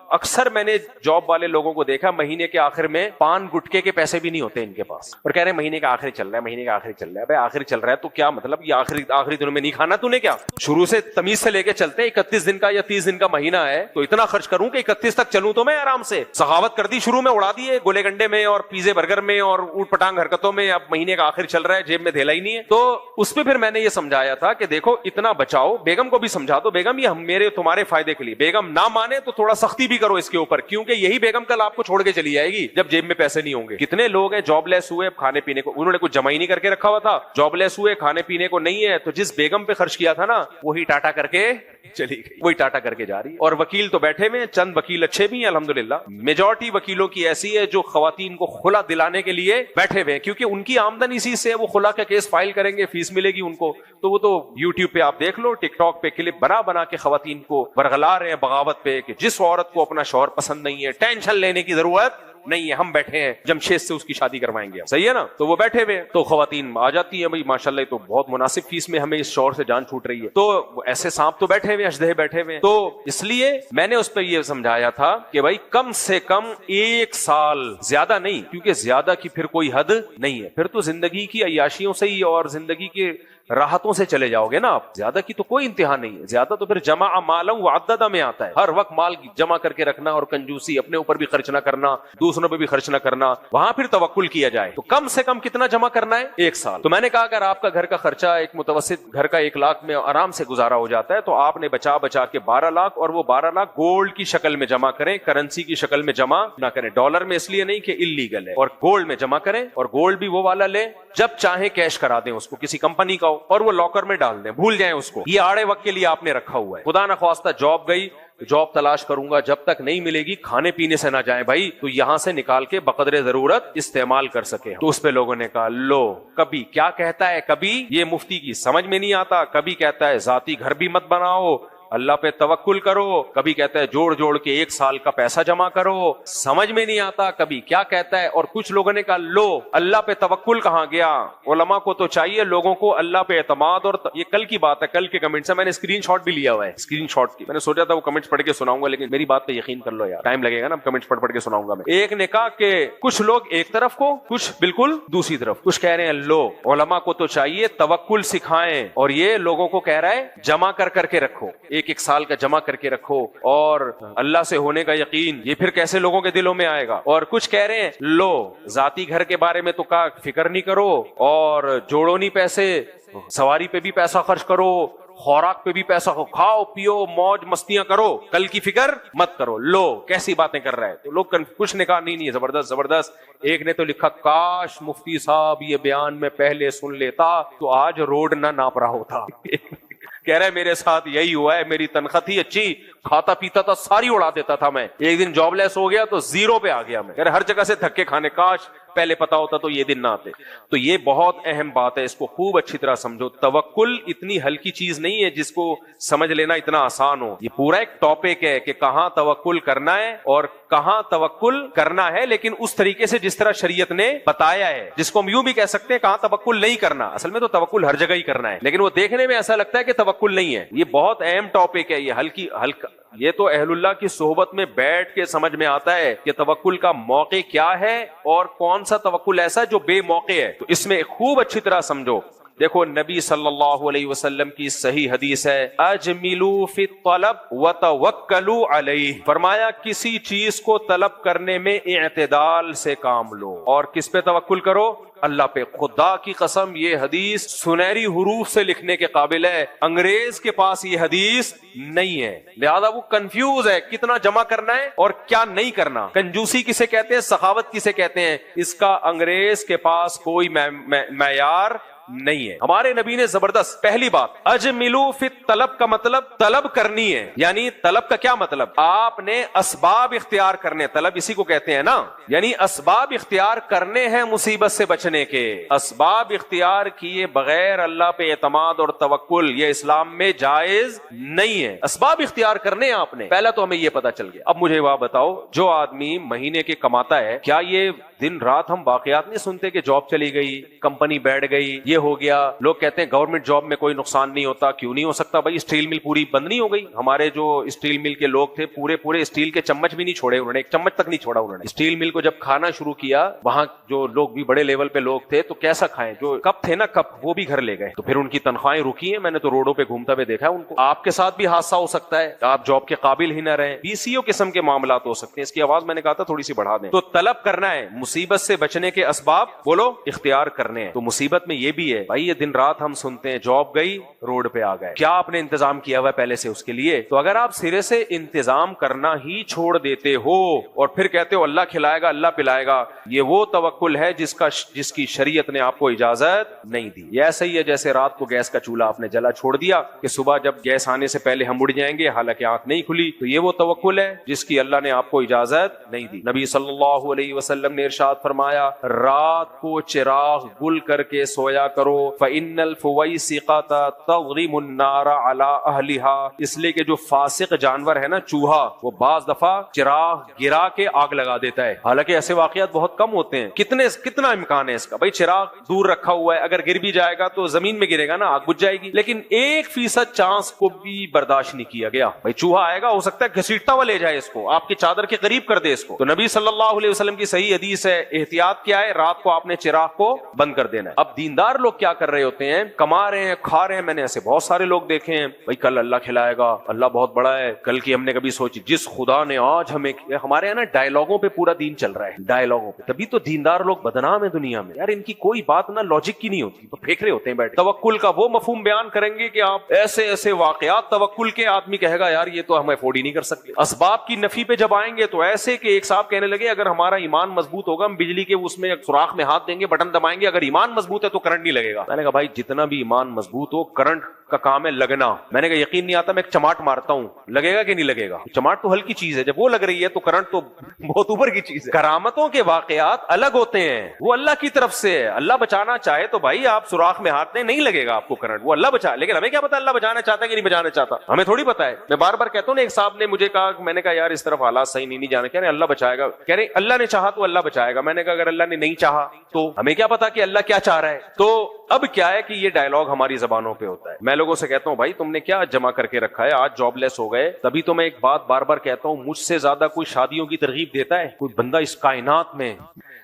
اکثر میں نے جاب والے لوگوں کو دیکھا مہینے کے آخر میں پان گٹکے کے پیسے بھی نہیں ہوتے ان کے پاس, اور کہہ رہے ہیں مہینے کا آخری چل رہا ہے, مہینے کا آخری چل رہا ہے. بھائی آخری چل رہا ہے تو کیا مطلب, یہ آخری دنوں میں نہیں کھانا تو نے کیا, شروع سے تمیز سے لے کے چلتے 31 دن کا یا 30 دن کا مہینہ ہے تو اتنا خرچ کروں کہ 31 تک چلوں تو میں آرام سے. سخاوت کر دی, شروع میں اڑا دیے گولے گنڈے میں اور پیزے برگر میں اور اوٹ پٹانگ حرکتوں میں, اب مہینے کا آخر چل رہا ہے, جیب میں دھیلا ہی نہیں ہے. تو اس پہ پھر میں نے یہ سمجھایا تھا کہ دیکھو اتنا بچاؤ. بیگم کو بھی سمجھا دو, بیگم یہ میرے تمہارے فائدے کے لیے. بیگم نہ مانے تو تھوڑا سختی بھی کرو اس کے اوپر, کیونکہ یہی بیگم کل آپ کو چھوڑ کے چلی جائے گی جب جیب میں پیسے نہیں ہوں گے. کتنے لوگ ہیں جاب لیس ہوئے, کھانے پینے کو انہوں نے کچھ جمع ہی نہیں کر کے رکھا ہوا تھا, جاب لیس ہوئے, کھانے پینے کو نہیں ہے, تو جس بیگم پہ خرچ کیا تھا نا وہی ٹاٹا کر کے چلی گئی, وہی ٹاٹا کر کے جا رہی ہے. اور وکیل تو بیٹھے ہوئے, چند وکیل اچھے بھی ہیں الحمدللہ, میجورٹی وکیلوں کی ایسی ہے جو خواتین کو خلا دلانے کے لیے بیٹھے ہوئے ہیں, کیونکہ ان کی آمدن اسی سے, وہ خلا کا کیس فائل کریں گے, فیس ملے گی ان کو. تو وہ تو یوٹیوب پہ آپ دیکھ لو, ٹک ٹاک پہ کلپ بنا کے خواتین کو برگلا رہے ہیں بغاوت پہ کہ جس عورت کو اپنا شوہر پسند نہیں ہے ٹینشن لینے کی ضرورت نہیں ہے, ہم بیٹھے ہیں جمشید سے اس کی شادی کروائیں گے, صحیح ہے نا. تو وہ بیٹھے ہوئے, تو خواتین آ جاتی ہیں, بھائی ماشاءاللہ تو بہت مناسب فیس میں ہمیں اس شوہر سے جان چھوٹ رہی ہے. تو ایسے سانپ تو بیٹھے ہوئے, اژدہے بیٹھے ہوئے. تو اس لیے میں نے اس پہ یہ سمجھایا تھا کہ بھائی کم سے کم 1 سال, زیادہ نہیں, کیونکہ زیادہ کی پھر کوئی حد نہیں ہے, پھر تو زندگی کی عیاشیوں سے ہی اور زندگی کے راحتوں سے چلے جاؤ گے نا آپ. زیادہ کی تو کوئی انتہا نہیں ہے, زیادہ تو پھر جمع مالا وعددا میں آتا ہے. ہر وقت مال جمع کر کے رکھنا اور کنجوسی, اپنے اوپر بھی خرچ نہ کرنا, دوسروں پہ بھی خرچ نہ کرنا, وہاں پھر توکل کیا جائے. تو کم سے کم کتنا جمع کرنا ہے, 1 سال. تو میں نے کہا اگر آپ کا گھر کا خرچہ ایک متوسط گھر کا 1 لاکھ میں آرام سے گزارا ہو جاتا ہے, تو آپ نے بچا کے 12 لاکھ, اور وہ 12 لاکھ گولڈ کی شکل میں جمع کریں, کرنسی کی شکل میں جمع نہ کریں. ڈالر میں اس لیے نہیں کہ اللیگل ہے, اور گولڈ میں جمع کریں, اور گولڈ بھی وہ والا لیں جب چاہیں کیش کرا دیں اس کو، کسی کمپنی کا ہو اور وہ لاکر میں ڈال دیں، بھول جائیں اس کو، یہ آڑے وقت کے لیے آپ نے رکھا ہوا ہے. خدا نخواستہ جاب گئی، جاب تلاش کروں گا، جب تک نہیں ملے گی کھانے پینے سے نہ جائیں بھائی، تو یہاں سے نکال کے بقدر ضرورت استعمال کر سکے. تو اس پہ لوگوں نے کہا لو، کبھی کیا کہتا ہے، کبھی یہ مفتی کی سمجھ میں نہیں آتا، کبھی کہتا ہے ذاتی گھر بھی مت بناؤ، اللہ پہ توکل کرو، کبھی کہتا ہے جوڑ جوڑ کے 1 سال کا پیسہ جمع کرو، سمجھ میں نہیں آتا کبھی کیا کہتا ہے. اور کچھ لوگوں نے کہا لو، اللہ پہ توکل کہاں گیا، علماء کو تو چاہیے لوگوں کو اللہ پہ اعتماد. اور یہ کل کی بات ہے، کل کے کمنٹ سے میں نے اسکرین شاٹ بھی لیا ہوا ہے، اسکرین شاٹ کی. میں نے سوچا تھا وہ کمنٹس پڑھ کے سناؤں گا، لیکن میری بات پہ یقین کر لو یار، ٹائم لگے گا نا، کمنٹس پڑھ کے سناؤں گا میں. ایک نے کہا کہ کچھ لوگ ایک طرف کو، کچھ بالکل دوسری طرف، کچھ کہہ رہے ہیں لو علماء کو تو چاہیے توکل سکھائیں، اور یہ لوگوں کو کہہ رہا ہے جمع کر کے رکھو، 1 سال کا جمع کر کے رکھو، اور اللہ سے ہونے کا یقین یہ پھر کیسے لوگوں کے دلوں میں آئے گا. اور کچھ کہہ رہے ہیں لو ذاتی گھر کے بارے میں تو کا فکر نہیں کرو، اور جوڑو نہیں پیسے، سواری پہ بھی پیسہ خرچ کرو، خوراک پہ بھی پیسہ، کھاؤ پیو موج مستیاں کرو، کل کی فکر مت کرو. لو کیسی باتیں کر رہا ہے. تو لوگ کچھ نے کہا نہیں زبردست. ایک نے تو لکھا کاش مفتی صاحب یہ بیان میں پہلے سن لیتا تو آج روڈ نہ ناپ رہا ہوتا. کہہ رہے میرے ساتھ یہی ہوا ہے، میری تنخواہ تھی اچھی، کھاتا پیتا تھا، ساری اڑا دیتا تھا میں، ایک دن جاب لیس ہو گیا تو 0 پہ آ گیا میں. ہر جگہ سے دھکے کھانے، کاش پہلے پتا ہوتا تو یہ دن نہ آتے. تو یہ بہت اہم بات ہے، اس کو خوب اچھی طرح سمجھو. توکل اتنی ہلکی چیز نہیں ہے جس کو سمجھ لینا اتنا آسان ہو. یہ پورا ایک ٹاپک ہے کہ کہاں توکل کرنا ہے اور کہاں توکل کرنا ہے، لیکن اس طریقے سے جس طرح شریعت نے بتایا ہے، جس کو ہم یوں بھی کہہ سکتے ہیں کہاں توکل نہیں کرنا. اصل میں تو توکل ہر جگہ ہی کرنا ہے، لیکن وہ دیکھنے میں ایسا لگتا ہے کہ توکل نہیں ہے. یہ بہت اہم ٹاپک ہے، یہ ہلکا یہ تو اہل اللہ کی صحبت میں بیٹھ کے سمجھ میں آتا ہے کہ توکل کا موقع کیا ہے اور کون سا توکل ایسا جو بے موقع ہے. تو اس میں خوب اچھی طرح سمجھو. دیکھو نبی صلی اللہ علیہ وسلم کی صحیح حدیث ہے، اجملوا فی الطلب وتوکلوا علیہ. فرمایا کسی چیز کو طلب کرنے میں اعتدال سے کام لو، اور کس پہ توکل کرو؟ اللہ پہ. خدا کی قسم یہ حدیث سنہری حروف سے لکھنے کے قابل ہے، انگریز کے پاس یہ حدیث نہیں ہے، لہذا وہ کنفیوز ہے کتنا جمع کرنا ہے اور کیا نہیں کرنا. کنجوسی کسے کہتے ہیں، سخاوت کسے کہتے ہیں، اس کا انگریز کے پاس کوئی معیار نہیں ہے. ہمارے نبی نے زبردست، پہلی بات اجملوا فی الطلب کا مطلب طلب کرنی ہے. یعنی طلب کا کیا مطلب؟ آپ نے اسباب اختیار کرنے، طلب اسی کو کہتے ہیں نا، یعنی اسباب اختیار کرنے ہیں مصیبت سے بچنے کے. اسباب اختیار کیے بغیر اللہ پہ اعتماد اور توکل یہ اسلام میں جائز نہیں ہے. اسباب اختیار کرنے آپ نے. پہلا تو ہمیں یہ پتا چل گیا. اب مجھے وہ بتاؤ، جو آدمی مہینے کے کماتا ہے، کیا یہ دن رات ہم واقعات نہیں سنتے کہ جاب چلی گئی، کمپنی بیٹھ گئی، یہ ہو گیا؟ لوگ کہتے ہیں گورنمنٹ جاب میں کوئی نقصان نہیں ہوتا. کیوں نہیں ہو سکتا بھائی؟ اسٹیل مل پوری بند نہیں ہو گئی. ہمارے جو اسٹیل مل کے لوگ تھے پورے اسٹیل کے چمچ بھی نہیں چھوڑے انہوں نے، ایک چمچ تک نہیں چھوڑا انہوں نے. اسٹیل مل کو جب کھانا شروع کیا، وہاں جو لوگ بھی بڑے لیول پہ لوگ تھے تو کیسا کھائیں؟ جو کپ تھے نا، کپ وہ بھی گھر لے گئے. تو پھر ان کی تنخواہیں رکی ہیں. میں نے تو روڈوں پہ گھومتا ہوئے دیکھا ان کو. آپ کے ساتھ بھی حادثہ ہو سکتا ہے، آپ جاب کے قابل ہی نہ رہیں، PCO قسم کے معاملات ہو سکتے ہیں. اس کی آواز میں نے کہا تھا تھوڑی سی بڑھا دیں. تو طلب کرنا ہے، مصیبت سے بچنے کے اسباب بولو اختیار کرنے ہیں. تو مصیبت میں یہ بھی ہے بھائی، یہ دن رات ہم سنتے ہیں جاب گئی روڈ پہ آ گئے. کیا آپ نے انتظام کیا ہوا ہے پہلے سے اس کے لیے؟ تو اگر آپ سرے سے انتظام کرنا ہی چھوڑ دیتے ہو اور پھر کہتے ہو اللہ کھلائے گا اللہ پلائے گا، یہ وہ توکل ہے جس کی شریعت نے آپ کو اجازت نہیں دی. یہ ایسا ہی ہے جیسے رات کو گیس کا چولہا آپ نے جلا چھوڑ دیا کہ صبح جب گیس آنے سے پہلے ہم اڑ جائیں گے، حالانکہ آنکھ نہیں کھلی. تو یہ وہ توکل ہے جس کی اللہ نے آپ کو اجازت نہیں دی. نبی صلی اللہ علیہ وسلم نے ارشاد فرمایا، رات کو چراغ گل کر کے سویا کرو، فإن الفویسقۃ تضرم النار علی اہلھا. اس لیے کہ جو فاسق جانور ہے نا، چوہا، وہ بعض دفعہ چراغ گرا کے آگ لگا دیتا ہے. حالانکہ ایسے واقعات بہت کم ہوتے ہیں. کتنا امکان ہے اس کا؟ بھائی چراغ دور رکھا ہوا ہے، اگر گر بھی جائے گا تو زمین میں گرے گا نا، آگ بجھ جائے گی. لیکن 1% چانس کو بھی برداشت نہیں کیا گیا. بھائی چوہا آئے گا، ہو سکتا ہے گھسیٹتا ہوا لے جائے اس کو، آپ کی چادر کے قریب کر دے اس کو. تو نبی صلی اللہ علیہ وسلم کی صحیح حدیث ہے، احتیاط کیا ہے؟ رات کو آپ نے چراغ کو بند کر دینا ہے. اب دیندار لوگ کیا کر رہے ہوتے ہیں, کما رہے ہیں, کھا رہے ہیں. میں نے ایسے بہت سارے لوگ دیکھے ہیں, بھائی کل اللہ کھلائے گا, اللہ بہت بڑا ہے, کل کی ہم نے کبھی سوچی جس خدا نے آج ہمیں, ہمارے یہاں نا ڈائلاگوں پہ پورا دین چل رہا ہے, ڈائلاگوں پہ. تبھی تو دیندار لوگ بدنام ہے دنیا میں یار, ان کی کوئی بات نہ لاجک کی نہیں ہوتی, تو پھینک رہے ہوتے ہیں بیٹھ. توکل کا وہ مفہوم بیان کریں گے کہ آپ ایسے ایسے واقعات توکل کے, آدمی کہے گا یار یہ تو ہم افورڈ ہی نہیں کر سکتے. اسباب کی نفی پہ جب آئیں گے تو ایسے کہ ایک صاحب کہنے لگے اگر ہمارا ایمان مضبوط ہوگا ہم بجلی کے اس میں سوراخ میں ہاتھ دیں گے, بٹن دبائیں گے, اگر ایمان مضبوط ہے تو کرنٹ نہیں لگے گا. میں نے کہا بھائی جتنا بھی ایمان مضبوط ہو, کرنٹ کا کام ہے لگنا. میں نے کہا یقین نہیں آتا, میں ایک چماٹ مارتا ہوں, لگے گا کہ نہیں لگے گا؟ چماٹ تو ہلکی چیز ہے, جب وہ لگ رہی ہے تو کرنٹ تو بہت اوپر کی چیز ہے. کرامتوں کے واقعات الگ ہوتے ہیں, وہ اللہ کی طرف سے ہے. اللہ بچانا چاہے تو بھائی آپ سوراخ میں ہاتھ دیں, نہیں لگے گا آپ کو کرنٹ, وہ اللہ بچا. لیکن ہمیں کیا پتا اللہ بچانا چاہتا ہے کہ نہیں بچانا چاہتا, ہمیں تھوڑی پتا ہے. میں بار بار کہتا ہوں نا, ایک صاحب نے مجھے کہا, میں نے کہا یار اس طرف حالات صحیح نہیں جانے, کہہ رہے اللہ بچائے گا, کہہ رہے اللہ نے چاہا تو اللہ بچائے گا. میں نے کہا اگر اللہ نے نہیں چاہا تو ہمیں کیا پتا کہ اللہ کیا چاہ رہا ہے. تو اب کیا ہے کہ یہ ڈائلاگ ہماری زبانوں پہ ہوتا ہے. میں لوگوں سے کہتا ہوں بھائی تم نے کیا جمع کر کے رکھا ہے, آج جاب لیس ہو گئے. تبھی تو میں ایک بات بار بار کہتا ہوں, مجھ سے زیادہ کوئی شادیوں کی ترغیب دیتا ہے کوئی بندہ اس کائنات میں؟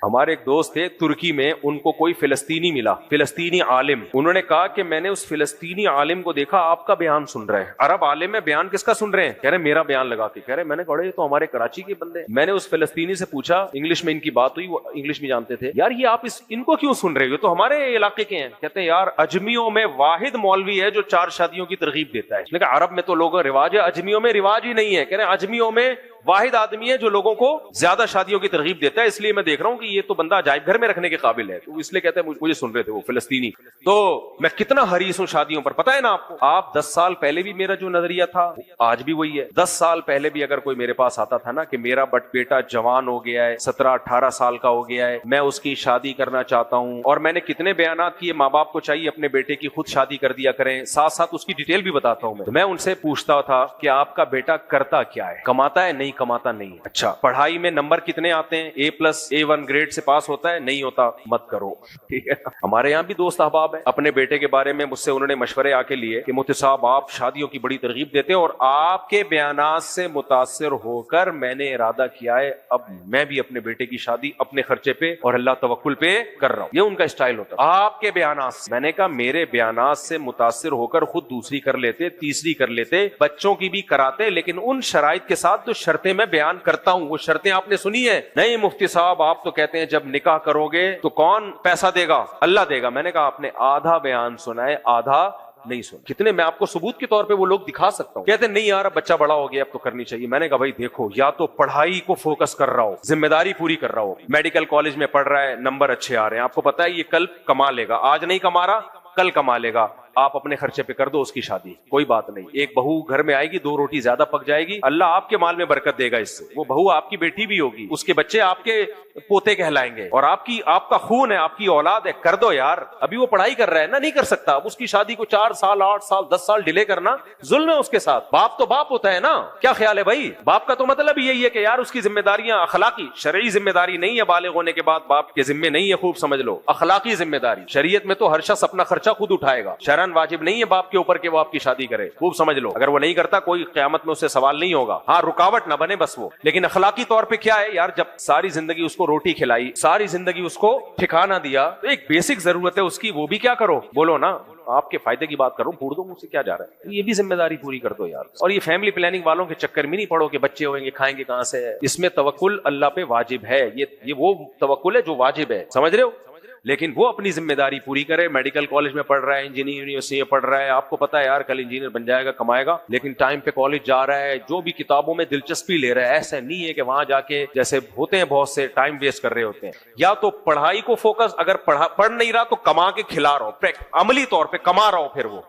ہمارے ایک دوست تھے ترکی میں, ان کو کوئی فلسطینی ملا, فلسطینی عالم. انہوں نے کہا کہ میں نے اس فلسطینی عالم کو دیکھا آپ کا بیان سن رہے ہیں. عرب عالم ہے, بیان کس کا سن رہے ہیں؟ کہہ رہے میرا بیان لگا کے. کہہ رہے میں نے کہا یہ تو ہمارے کراچی کے بندے. میں نے اس فلسطینی سے پوچھا, انگلش میں ان کی بات ہوئی, وہ انگلش میں جانتے تھے, یار یہ آپ ان کو کیوں سن رہے ہو, تو ہمارے علاقے کے ہیں. کہتے ہیں یار اجمیوں میں واحد مولوی ہے جو 4 شادیوں کی ترغیب دیتا ہے. لیکن عرب میں تو لوگوں رواج ہے, اجمیوں میں رواج ہی نہیں ہے. کہہ رہے اجمیوں میں واحد آدمی ہے جو لوگوں کو زیادہ شادیوں کی ترغیب دیتا ہے, اس لیے میں دیکھ رہا ہوں کہ یہ تو بندہ عجائب گھر میں رکھنے کے قابل ہے. تو اس لیے کہتے ہیں مجھے سن رہے تھے وہ فلسطینی. تو میں کتنا حریص ہوں شادیوں پر, پتہ ہے نا آپ کو. آپ 10 سال پہلے بھی میرا جو نظریہ تھا آج بھی وہی ہے. 10 سال پہلے بھی اگر کوئی میرے پاس آتا تھا نا کہ میرا بیٹا جوان ہو گیا ہے, 17-18 سال کا ہو گیا ہے, میں اس کی شادی کرنا چاہتا ہوں, اور میں نے کتنے بیانات کیے, ماں باپ کو چاہیے اپنے بیٹے کی خود شادی کر دیا کریں, ساتھ ساتھ اس کی ڈیٹیل بھی بتاتا ہوں میں ان سے پوچھتا تھا کہ آپ کا بیٹا کرتا کیا ہے, کماتا ہے, نہیں کماتا نہیں. اچھا پڑھائی میں نمبر کتنے آتے ہیں, A+ A1 گریڈ سے پاس ہوتا ہے, نہیں ہوتا مت کرو. ٹھیک ہے, ہمارے یہاں بھی دوست احباب ہیں, اپنے بیٹے کے بارے میں مجھ سے انہوں نے مشورے آ کے لیے کہ مفتی صاحب آپ شادیوں کی بڑی ترغیب دیتے ہیں, اور آپ کے بیانات سے متاثر ہو کر میں نے ارادہ کیا ہے اب میں بھی اپنے بیٹے کی شادی اپنے خرچے پہ اور اللہ توکل پہ کر رہا ہوں. یہ ان کا اسٹائل ہوتا ہے. آپ کے بیانات سے, میں نے کہا میرے بیانات سے متاثر ہو کر خود دوسری کر لیتے, تیسری کر لیتے, بچوں کی بھی کراتے, لیکن ان شرائط کے ساتھ جو شرطیں میں بیان کرتا ہوں وہ شرطیں آپ نے سنی ہے. نہیں مفتی صاحب آپ تو کہتے ہیں جب نکاح کرو گے تو کون پیسہ دے گا, اللہ دے گا. میں نے کہا آپ نے آدھا بیان سنا ہے, آدھا نہیں سنا. کتنے میں آپ کو ثبوت کے طور پہ وہ لوگ دکھا سکتا ہوں. کہتے ہیں نہیں یار اب بچہ بڑا ہو گیا اب تو کرنی چاہیے. میں نے کہا بھائی دیکھو, یا تو پڑھائی کو فوکس کر رہا ہو, ذمہ داری پوری کر رہا ہو, میڈیکل کالج میں پڑھ رہا ہے, نمبر اچھے آ رہے ہیں, آپ کو پتا ہے یہ کل کما لے گا, آج نہیں کما رہا کل کما لے گا, آپ اپنے خرچے پہ کر دو اس کی شادی, کوئی بات نہیں. ایک بہو گھر میں آئے گی, 2 روٹی زیادہ پک جائے گی, اللہ آپ کے مال میں برکت دے گا اس سے. وہ بہو آپ کی بیٹی بھی ہوگی, اس کے بچے آپ کے پوتے کہلائیں گے, اور آپ کا خون ہے, آپ کی اولاد ہے. کر دو یار, ابھی وہ پڑھائی کر رہا ہے نا, نہیں کر سکتا. اب اس کی شادی کو 4 سال 8 سال 10 سال ڈیلے کرنا ظلم ہے اس کے ساتھ. باپ تو باپ ہوتا ہے نا, کیا خیال ہے بھائی؟ باپ کا تو مطلب یہی ہے کہ یار اس کی ذمہ داریاں اخلاقی شرعی ذمہ داری نہیں ہے, بالغ ہونے کے بعد باپ کے ذمہ نہیں ہے, خوب سمجھ لو, اخلاقی ذمہ داری. شریعت میں تو ہر شخص اپنا خرچہ خود اٹھائے گا, شرعن واجب نہیں ہے باپ کے اوپر کہ وہ آپ کی شادی کرے, خوب سمجھ لو. اگر وہ نہیں کرتا کوئی قیامت میں اس سے سوال نہیں ہوگا, ہاں رکاوٹ نہ بنے بس وہ. لیکن اخلاقی طور پہ کیا ہے یار, جب ساری زندگی اس کو روٹی کھلائی, ساری زندگی اس کو ٹھکانہ دیا, تو ایک بیسک ضرورت ہے اس کی, وہ بھی کیا کرو, بولو نا آپ کے فائدے کی بات کروں, پھوڑ دو مجھ سے کیا جا رہا ہے, یہ بھی ذمہ داری پوری کر دو یار. اور یہ فیملی پلاننگ والوں کے چکر میں نہیں پڑو کہ بچے ہوئیں گے کھائیں گے کہاں سے. اس میں توکل اللہ پہ واجب ہے, یہ وہ توکل ہے جو واجب ہے, سمجھ رہے ہو. لیکن وہ اپنی ذمہ داری پوری کرے. میڈیکل کالج میں پڑھ رہا ہے, انجینئرنگ یونیورسٹی میں پڑھ رہا ہے, آپ کو پتا ہے یار کل انجینئر بن جائے گا, کمائے گا, لیکن ٹائم پہ کالج جا رہا ہے, جو بھی کتابوں میں دلچسپی لے رہا ہے. ایسا نہیں ہے کہ وہاں جا کے جیسے ہوتے ہیں بہت سے ٹائم ویسٹ کر رہے ہوتے ہیں. یا تو پڑھائی کو فوکس, اگر پڑھ نہیں رہا تو کما کے کھلا رہا ہو, عملی طور پہ کما رہا ہو. پھر وہ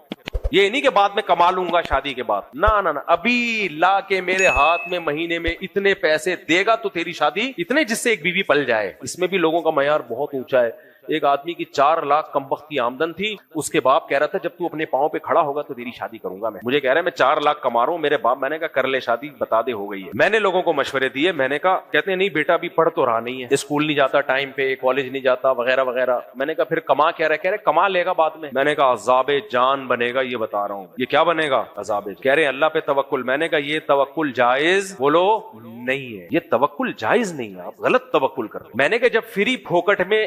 یہ نہیں کہ بعد میں کما لوں گا شادی کے بعد, نہ ابھی لا کے میرے ہاتھ میں مہینے میں اتنے پیسے دے گا تو تیری شادی اتنے جس سے ایک بیوی پل جائے. اس میں بھی لوگوں کا معیار بہت اونچا ہے. ایک آدمی کی 4 لاکھ کم وقت کی آمدن تھی, اس کے باپ کہہ رہا تھا جب تو اپنے پاؤں پہ کھڑا ہوگا تو تیری شادی کروں گا. مجھے کہہ رہا ہے میں 4 لاکھ کما رہا ہوں, میرے باپ, میں نے کہا کر لے شادی, بتا دے ہو گئی ہے. میں نے لوگوں کو مشورے دیے, میں نے کہا, کہتے ہیں نہیں بیٹا ابھی پڑھ تو رہا نہیں ہے, اسکول نہیں جاتا ٹائم پہ, کالج نہیں جاتا وغیرہ وغیرہ. میں نے کہا پھر کما کیا رہا ہے؟ کہہ رہے کما لے گا بعد میں. میں نے کہا عذاب جان بنے گا, یہ بتا رہا ہوں. یہ کیا بنے گا؟ عذاب. کہہ رہے اللہ پہ توکل. میں نے کہا یہ توکل جائز, بولو نہیں ہے, یہ توکل جائز نہیں ہے, آپ غلط توکل کر رہے. میں نے کہا جب فری پھوکٹ میں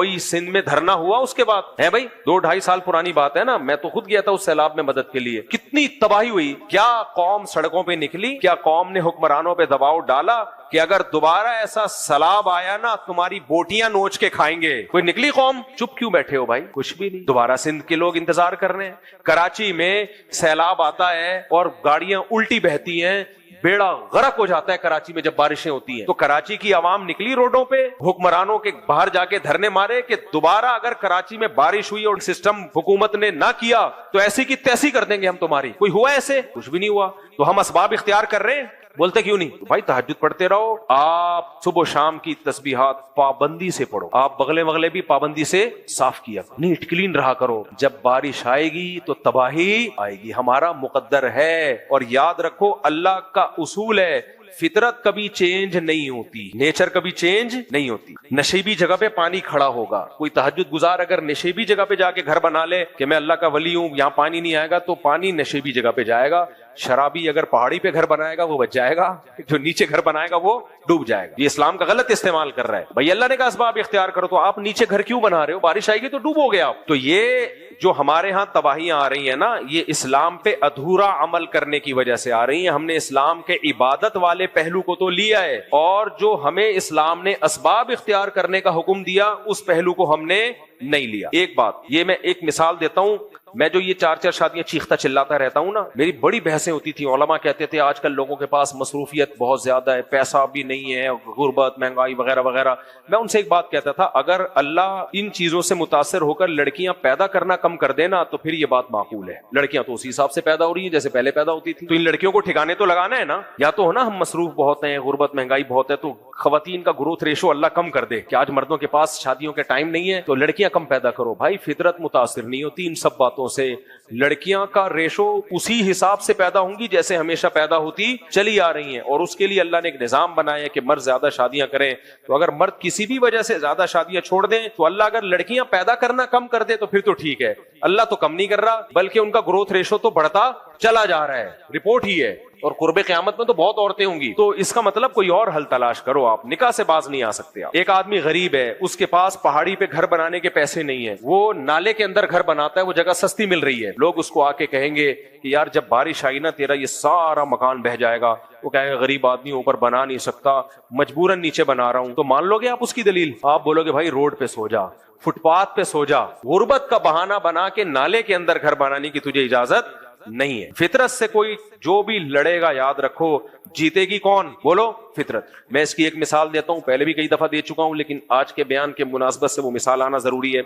کوئی سندھ میں دھرنا ہوا اس کے بعد؟ ہے بھائی 2-2.5 سال پرانی بات ہے نا. میں تو خود گیا تھا اس سیلاب میں مدد کے لیے. کتنی تباہی ہوئی. کیا قوم سڑکوں پہ نکلی؟ کیا قوم نے حکمرانوں پہ دباؤ ڈالا کہ اگر دوبارہ ایسا سیلاب آیا نا تمہاری بوٹیاں نوچ کے کھائیں گے؟ کوئی نکلی قوم؟ چپ کیوں بیٹھے ہو بھائی؟ کچھ بھی نہیں. دوبارہ سندھ کے لوگ انتظار کر رہے ہیں. کراچی میں سیلاب آتا ہے اور گاڑیاں الٹی بہتی ہیں, بیڑا غرق ہو جاتا ہے کراچی میں جب بارشیں ہوتی ہیں. تو کراچی کی عوام نکلی روڈوں پہ, حکمرانوں کے باہر جا کے دھرنے مارے کہ دوبارہ اگر کراچی میں بارش ہوئی اور سسٹم حکومت نے نہ کیا تو ایسی کی تیسی کر دیں گے ہم تمہاری. کوئی ہوا ایسے؟ کچھ بھی نہیں ہوا. تو ہم اسباب اختیار کر رہے ہیں. بولتے کیوں نہیں؟ بھائی تہجد پڑھتے رہو, آپ صبح و شام کی تسبیحات پابندی سے پڑھو, آپ بغلے بھی پابندی سے صاف کیا کرو, نیٹ کلین رہا کرو. جب بارش آئے گی تو تباہی آئے گی, ہمارا مقدر ہے. اور یاد رکھو اللہ کا اصول ہے, فطرت کبھی چینج نہیں ہوتی, نیچر کبھی چینج نہیں ہوتی. نشیبی جگہ پہ پانی کھڑا ہوگا. کوئی تہجد گزار اگر نشیبی جگہ پہ جا کے گھر بنا لے کہ میں اللہ کا ولی ہوں, یہاں پانی نہیں آئے گا, تو پانی نشیبی جگہ پہ جائے گا. شرابی اگر پہاڑی پہ گھر بنائے گا وہ بچ جائے گا, جو نیچے گھر بنائے گا وہ ڈوب جائے گا. یہ اسلام کا غلط استعمال کر رہا ہے. بھائی اللہ نے کہا اسباب اختیار کرو, تو آپ نیچے گھر کیوں بنا رہے ہو؟ بارش آئے گی تو ڈوبو گے آپ. تو یہ جو ہمارے ہاں تباہیاں آ رہی ہیں نا, یہ اسلام پہ ادھورا عمل کرنے کی وجہ سے آ رہی ہیں. ہم نے اسلام کے عبادت والے پہلو کو تو لیا ہے, اور جو ہمیں اسلام نے اسباب اختیار کرنے کا حکم دیا اس پہلو کو ہم نے نہیں لیا. ایک بات یہ میں ایک مثال دیتا ہوں. میں جو یہ 4 شادیاں چیختا چلاتا رہتا ہوں نا, میری بڑی بحثیں ہوتی تھی. علماء کہتے تھے آج کل لوگوں کے پاس مصروفیت بہت زیادہ ہے, پیسہ بھی نہیں ہے, غربت, مہنگائی وغیرہ وغیرہ. میں ان سے ایک بات کہتا تھا, اگر اللہ ان چیزوں سے متاثر ہو کر لڑکیاں پیدا کرنا کم کر دینا تو پھر یہ بات معقول ہے. لڑکیاں تو اسی حساب سے پیدا ہو رہی ہیں جیسے پہلے پیدا ہوتی تھی. تو ان لڑکیوں کو ٹھکانے تو لگانا ہے نا. یا تو ہو نا ہم مصروف بہت ہیں, غربت مہنگائی بہت ہے, تو خواتین کا گروتھ ریشو اللہ کم کر دے کہ آج مردوں کے پاس شادیوں کے ٹائم نہیں ہے تو لڑکیاں کم پیدا کرو. بھائی فطرت متاثر نہیں ہوتی ان سب باتوں سے. لڑکیاں کا ریشو اسی حساب سے پیدا ہوں گی جیسے ہمیشہ پیدا ہوتی چلی آ رہی ہیں, اور اس کے لیے اللہ نے ایک نظام بنایا ہے کہ مرد زیادہ شادیاں کریں. تو اگر مرد کسی بھی وجہ سے زیادہ شادیاں چھوڑ دیں تو اللہ اگر لڑکیاں پیدا کرنا کم کر دے تو پھر تو ٹھیک ہے. اللہ تو کم نہیں کر رہا بلکہ ان کا گروتھ ریشو تو بڑھتا چلا جا رہا ہے. رپورٹ ہی ہے. اور قرب قیامت میں تو بہت عورتیں ہوں گی. تو اس کا مطلب کوئی اور حل تلاش کرو, آپ نکاح سے باز نہیں آ سکتے. آپ ایک آدمی غریب ہے, اس کے پاس پہاڑی پہ گھر بنانے کے پیسے نہیں ہیں, وہ نالے کے اندر گھر بناتا ہے, وہ جگہ سستی مل رہی ہے. لوگ اس کو آ کے کہیں گے کہ یار جب بارش آئی نا تیرا یہ سارا مکان بہ جائے گا. وہ کہے گا غریب آدمی اوپر بنا نہیں سکتا, مجبوراً نیچے بنا رہا ہوں. تو مان لو گے آپ اس کی دلیل؟ آپ بولو گے بھائی روڈ پہ سو جا, فٹ پاتھ پہ سو جا. غربت کا بہانہ بنا کے نالے کے اندر گھر بنانے کی تجھے اجازت نہیں ہے. فطرت سے کوئی جو بھی لڑے گا یاد رکھو جیتے گی کون؟ بولو فطرت. میں اس کی ایک مثال دیتا ہوں, پہلے بھی کئی دفعہ دے چکا ہوں لیکن آج کے بیان کے مناسبت سے وہ مثال آنا ضروری ہے.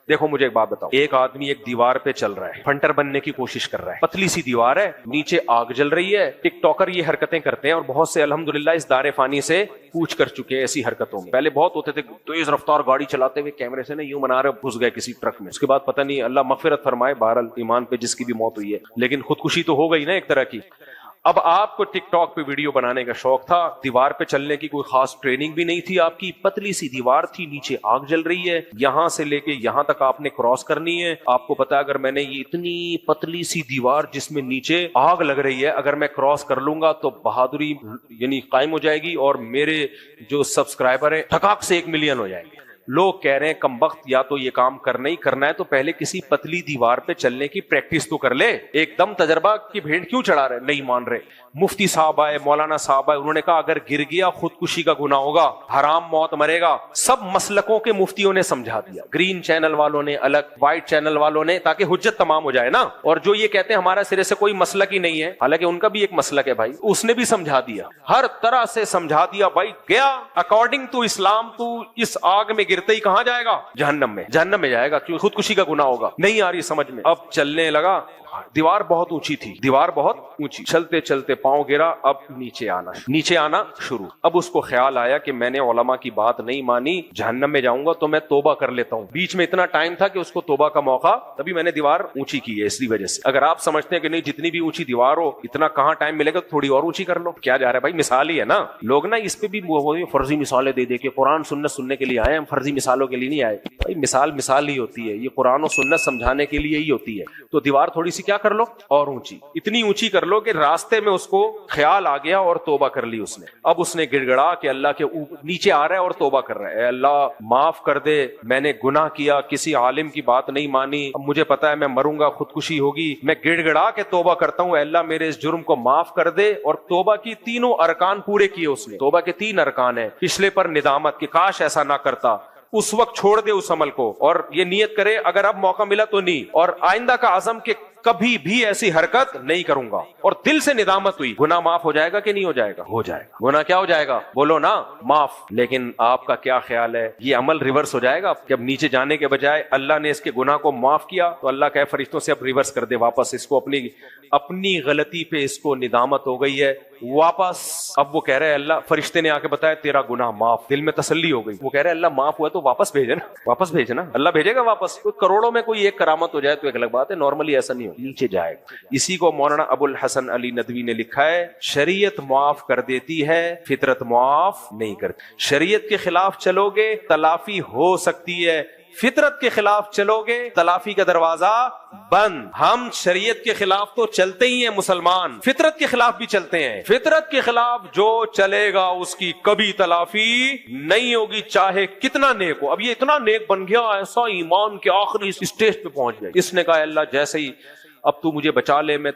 دیکھو مجھے ایک بات بتاؤ, ایک آدمی ایک دیوار پہ چل رہا ہے, فنٹر بننے کی کوشش کر رہا ہے, پتلی سی دیوار ہے, نیچے آگ جل رہی ہے. ٹک ٹاکر یہ حرکتیں کرتے ہیں اور بہت سے الحمدللہ اس دار فانی سے کوچ کر چکے ہیں ایسی حرکتوں میں. پہلے بہت ہوتے تھے تیز رفتار گاڑی چلاتے ہوئے کیمرے سے یوں بنا رہے, گھس گئے کسی ٹرک میں. اس کے بعد پتہ نہیں, اللہ مغفرت فرمائے بہرحال ایمان پہ جس کی بھی موت ہوئی ہے, لیکن خودکشی تو ہو گئی نا ایک طرح کی. اب آپ کو ٹک ٹاک پہ ویڈیو بنانے کا شوق تھا, دیوار پہ چلنے کی کوئی خاص ٹریننگ بھی نہیں تھی آپ کی, پتلی سی دیوار تھی, نیچے آگ جل رہی ہے, یہاں سے لے کے یہاں تک آپ نے کراس کرنی ہے. آپ کو پتا اگر میں نے یہ اتنی پتلی سی دیوار جس میں نیچے آگ لگ رہی ہے اگر میں کراس کر لوں گا تو بہادری یعنی قائم ہو جائے گی اور میرے جو سبسکرائبر ہیں ٹھکاک سے 1 ملین ہو جائیں گے. لوگ کہہ رہے ہیں کمبخت, یا تو یہ کام کرنا ہی کرنا ہے تو پہلے کسی پتلی دیوار پہ چلنے کی پریکٹس تو کر لے. ایک دم تجربہ کی بھینٹ کیوں چڑھا رہے؟ نہیں مان رہے. مفتی صاحب آئے, مولانا صاحب آئے, انہوں نے کہا اگر گر گیا خودکشی کا گناہ ہوگا, حرام موت مرے گا. سب مسلکوں کے مفتیوں نے سمجھا دیا, گرین چینل والوں نے الگ, وائٹ چینل والوں نے, تاکہ حجت تمام ہو جائے نا. اور جو یہ کہتے ہیں ہمارا سرے سے کوئی مسلک ہی نہیں ہے, حالانکہ ان کا بھی ایک مسلک ہے بھائی, اس نے بھی سمجھا دیا, ہر طرح سے سمجھا دیا. بھائی گیا اکارڈنگ ٹو اسلام تو اس آگ میں گرتے ہی کہاں جائے گا؟ جہنم میں. جہنم میں جائے گا کیونکہ خودکشی کا گناہ ہوگا. نہیں آ رہی سمجھ میں. اب چلنے لگا, دیوار بہت اونچی تھی, دیوار بہت اونچی, چلتے چلتے پاؤں گرا, اب نیچے آنا شروع. اب اس کو خیال آیا کہ میں نے علماء کی بات نہیں مانی, جہنم میں جاؤں گا تو میں توبہ کر لیتا ہوں. بیچ میں اتنا ٹائم تھا کہ اس کو توبہ کا موقع, تبھی میں نے دیوار اونچی کی ہے اسی وجہ سے. اگر آپ سمجھتے ہیں کہ نہیں جتنی بھی اونچی دیوار ہو اتنا کہاں ٹائم ملے گا, تھوڑی اور اونچی کر لو. کیا جا رہا ہے بھائی, مثال ہی ہے نا. لوگ نا اس پہ بھی فرضی مثالیں دے دے کے قرآن سنت سننے کے لیے آئے, ہم فرضی مثالوں کے لیے نہیں آئے. بھائی مثال ہی ہوتی ہے, یہ قرآن و سنت سمجھانے کے لیے ہی ہوتی ہے. تو دیوار تھوڑی سی کیا کر لو اور اونچی, اتنی اونچی کر لو کہ راستے میں اس کو خیال آ گیا اور توبہ کر لی اس نے. اب اس نے گڑ گڑا کہ اللہ کے نیچے آ رہا ہے اور توبہ کر رہا ہے, اے اللہ معاف کر دے, میں نے گناہ کیا, کسی عالم کی بات نہیں مانی, اب مجھے پتا ہے میں مروں گا, خودکشی ہوگی, میں گڑ گڑا کے توبہ کرتا ہوں, اے اللہ میرے اس جرم کو معاف کر دے. اور توبہ کی تینوں ارکان پورے کیے اس نے. توبہ کے 3 ارکان ہیں. پچھلے پر ندامت کہ کاش ایسا نہ کرتا, اس وقت چھوڑ دے اس عمل کو, اور یہ نیت کرے اگر اب موقع ملا تو نہیں, اور آئندہ کا عزم کہ کبھی بھی ایسی حرکت نہیں کروں گا, اور دل سے ندامت ہوئی. گناہ معاف ہو جائے گا کہ نہیں ہو جائے گا؟ ہو جائے گا. گناہ کیا ہو جائے گا؟ بولو نا, معاف. لیکن آپ کا کیا خیال ہے, یہ عمل ریورس ہو جائے گا جب نیچے جانے کے بجائے اللہ نے اس کے گناہ کو معاف کیا تو اللہ کہے فرشتوں سے اب ریورس کر دے واپس اس کو, اپنی غلطی پہ اس کو ندامت ہو گئی ہے واپس. اب وہ کہہ رہے اللہ, فرشتے نے آ کے بتایا تیرا گناہ معاف, دل میں تسلی ہو گئی. وہ کہہ رہے اللہ معاف ہوا تو واپس بھیجنا, واپس بھیجنا. اللہ بھیجے گا واپس. کروڑوں میں کوئی ایک کرامت ہو جائے تو ایک الگ بات ہے, نارملی ایسا نہیں ہو, نیچے جائے گا. اسی کو مولانا ابو الحسن علی ندوی نے لکھا ہے, شریعت معاف کر دیتی ہے, فطرت معاف نہیں کرتی. شریعت کے خلاف چلو گے تلافی ہو سکتی ہے, فطرت کے خلاف چلو گے تلافی کا دروازہ بند. ہم شریعت کے خلاف تو چلتے ہی ہیں مسلمان, فطرت کے خلاف بھی چلتے ہیں. فطرت کے خلاف جو چلے گا اس کی کبھی تلافی نہیں ہوگی, چاہے کتنا نیک ہو. اب یہ اتنا نیک بن گیا, ایسا ایمان کے آخری اسٹیج پہ پہنچ گیا. اس نے کہا اللہ جیسے ہی اب تو مجھے بچا لے, میں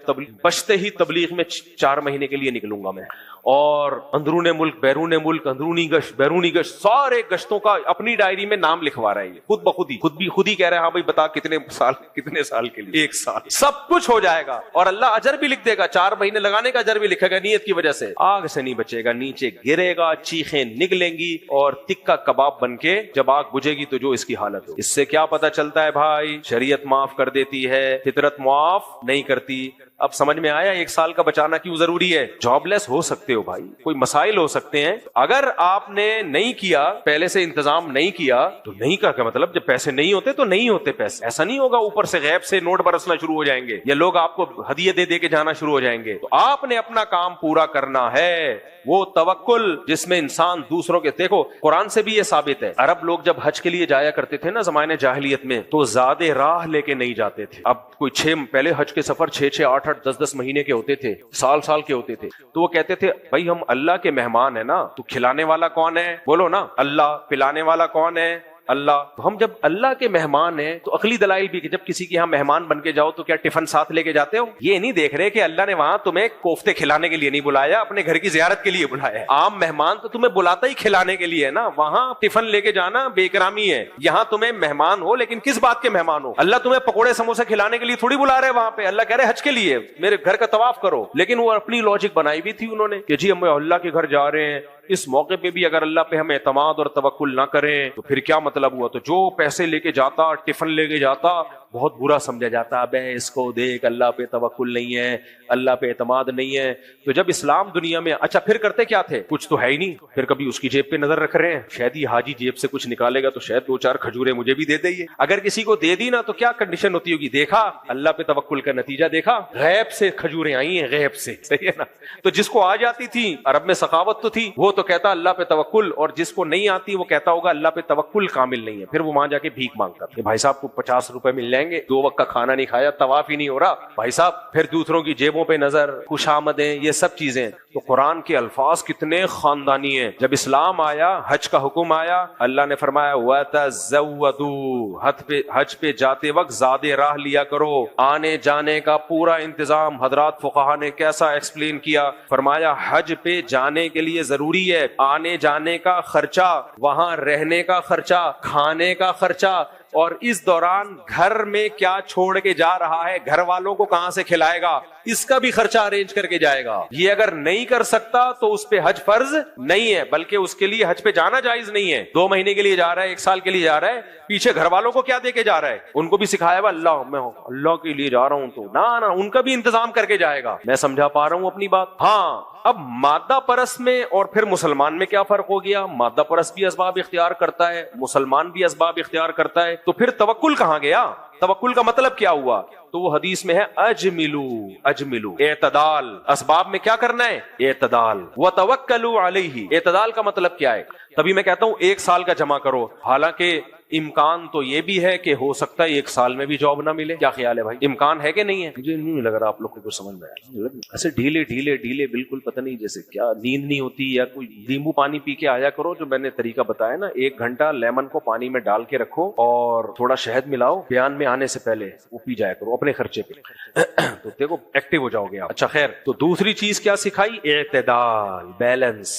بچتے ہی تبلیغ میں 4 مہینے کے لیے نکلوں گا میں, اور اندرون ملک بیرون ملک, اندرونی گشت بیرونی گشت, سارے گشتوں کا اپنی ڈائری میں نام لکھوا رہا ہے. یہ خود بخود ہی خود ہی کہہ رہے ہیں ہاں بھائی بتا کتنے سال کے لیے. 1 سال. سب کچھ ہو جائے گا اور اللہ اجر بھی لکھ دے گا, 4 مہینے لگانے کا اجر بھی لکھے گا نیت کی وجہ سے. آگ سے نہیں بچے گا, نیچے گرے گا, چیخیں نکلیں گی, اور تکا کباب بن کے جب آگ بجھے گی تو جو اس کی حالت ہو. اس سے کیا پتا چلتا ہے بھائی, شریعت معاف کر دیتی ہے, فطرت معاف نہیں کرتی. اب سمجھ میں آیا 1 سال کا بچانا کیوں ضروری ہے. جاب لیس ہو سکتے ہو بھائی, کوئی مسائل ہو سکتے ہیں, اگر آپ نے نہیں کیا, پہلے سے انتظام نہیں کیا تو نہیں کا مطلب جب پیسے نہیں ہوتے تو نہیں ہوتے پیسے. ایسا نہیں ہوگا اوپر سے غیب سے نوٹ برسنا شروع ہو جائیں گے یا لوگ آپ کو ہدیے دے کے جانا شروع ہو جائیں گے. تو آپ نے اپنا کام پورا کرنا ہے. وہ توکل جس میں انسان دوسروں کے, دیکھو قرآن سے بھی یہ ثابت ہے, عرب لوگ جب حج کے لیے جایا کرتے تھے نا زمانے جاہلیت میں, تو زیادہ راہ لے کے نہیں جاتے تھے. اب کوئی پہلے حج کے سفر 6 8 10 مہینے کے ہوتے تھے, سال کے ہوتے تھے. تو وہ کہتے تھے بھائی ہم اللہ کے مہمان ہیں نا, تو کھلانے والا کون ہے, بولو نا اللہ, پلانے والا کون ہے, اللہ. تو ہم جب اللہ کے مہمان ہیں تو عقلی دلائل بھی کہ جب کسی کے یہاں مہمان بن کے جاؤ تو کیا ٹفن ساتھ لے کے جاتے ہو. یہ نہیں دیکھ رہے کہ اللہ نے وہاں تمہیں کوفتے کھلانے کے لیے نہیں بلایا, اپنے گھر کی زیارت کے لیے بلایا. عام مہمان تو تمہیں بلاتا ہی کھلانے کے لیے نا, وہاں ٹفن لے کے جانا بے اکرامی ہے. یہاں تمہیں مہمان ہو, لیکن کس بات کے مہمان ہو. اللہ تمہیں پکوڑے سموسے کھلانے کے لیے تھوڑی بلا رہے وہاں پہ, اللہ کہہ رہے حج کے لیے میرے گھر کا طواف کرو. لیکن وہ اپنی لاجک بنائی بھی تھی انہوں نے کہ جی ہم اللہ کے گھر جا رہے ہیں, اس موقع پہ بھی اگر اللہ پہ ہم اعتماد اور توکل نہ کریں تو پھر کیا مطلب ہوا. تو جو پیسے لے کے جاتا, ٹفن لے کے جاتا, بہت برا سمجھا جاتا. اب اس کو دیکھ, اللہ پہ توکل نہیں ہے, اللہ پہ اعتماد نہیں ہے. تو جب اسلام دنیا میں, اچھا پھر کرتے کیا تھے, کچھ تو ہے ہی نہیں. پھر کبھی اس کی جیب پہ نظر رکھ رہے ہیں, شاید یہ حاجی جیب سے کچھ نکالے گا تو شاید 2-4 کھجوریں مجھے بھی دے دے. اگر کسی کو دے دی نا تو کیا کنڈیشن ہوتی ہوگی, دیکھا اللہ پہ توکل کا نتیجہ, دیکھا غیب سے کھجوریں آئی ہیں, غیب سے, صحیح ہے نا. تو جس کو آ جاتی تھی, عرب میں سخاوت تو تھی, وہ تو کہتا اللہ پہ توکل, اور جس کو نہیں آتی وہ کہتا ہوگا اللہ پہ توکل کامل نہیں ہے. پھر وہ وہاں جا کے بھیک مانگتا کہ بھائی صاحب کو 50 روپے مل جائیں گے, 2 وقت کا کھانا نہیں کھایا, طواف ہی نہیں ہو رہا بھائی صاحب. پھر دوسروں کی جیبوں پہ نظر, خوش آمدیں, یہ سب چیزیں. تو قرآن کے الفاظ کتنے خاندانی ہیں. جب اسلام آیا, حج کا حکم آیا, اللہ نے فرمایا وَتَزَوَّدُوا, حج پہ جاتے وقت زیادہ راہ لیا کرو, آنے جانے کا پورا انتظام. حضرات فقہا نے کیسا ایکسپلین کیا, فرمایا حج پہ جانے کے لیے ضروری ہے آنے جانے کا خرچہ, وہاں رہنے کا خرچہ, کھانے کا خرچہ, اور اس دوران گھر میں کیا چھوڑ کے جا رہا ہے, گھر والوں کو کہاں سے کھلائے گا, اس کا بھی خرچہ ارینج کر کے جائے گا. یہ اگر نہیں کر سکتا تو اس پہ حج فرض نہیں ہے, بلکہ اس کے لیے حج پہ جانا جائز نہیں ہے. 2 مہینے کے لیے جا رہا ہے, 1 سال کے لیے جا رہا ہے, پیچھے گھر والوں کو کیا دے کے جا رہا ہے, ان کو بھی سکھایا ہوا میں اللہ کے لیے جا رہا ہوں, تو نہ ان کا بھی انتظام کر کے جائے گا. میں سمجھا پا رہا ہوں اپنی بات. ہاں, اب مادہ پرست میں اور پھر مسلمان میں کیا فرق ہو گیا. مادہ پرست بھی اسباب اختیار کرتا ہے, مسلمان بھی اسباب اختیار کرتا ہے, تو پھر توکل کہاں گیا. توکل کا مطلب کیا ہوا, تو وہ حدیث میں ہے اجملو, اعتدال. اسباب میں کیا کرنا ہے, اعتدال. وتوکلوا علیہ, اعتدال کا مطلب کیا ہے. تبھی میں کہتا ہوں 1 سال کا جمع کرو, حالانکہ امکان تو یہ بھی ہے کہ ہو سکتا ہے 1 سال میں بھی جاب نہ ملے. کیا خیال ہے بھائی؟ امکان ہے کہ نہیں ہے؟ مجھے نہیں لگ رہا آپ لوگ کو کچھ سمجھ میں آیا. ایسے ڈھیلے ڈھیلے ڈھیلے بالکل پتہ نہیں جیسے کیا نیند نہیں ہوتی یا کوئی لیمبو پانی پی کے آیا کرو. جو میں نے طریقہ بتایا نا, 1 گھنٹہ لیمن کو پانی میں ڈال کے رکھو اور تھوڑا شہد ملاؤ, بیان میں آنے سے پہلے وہ پی جایا کرو اپنے خرچے پہ, تو دیکھو ایکٹیو ہو جاؤ گے آپ. اچھا خیر, تو دوسری چیز کیا سکھائی؟ اعتدال, بیلنس.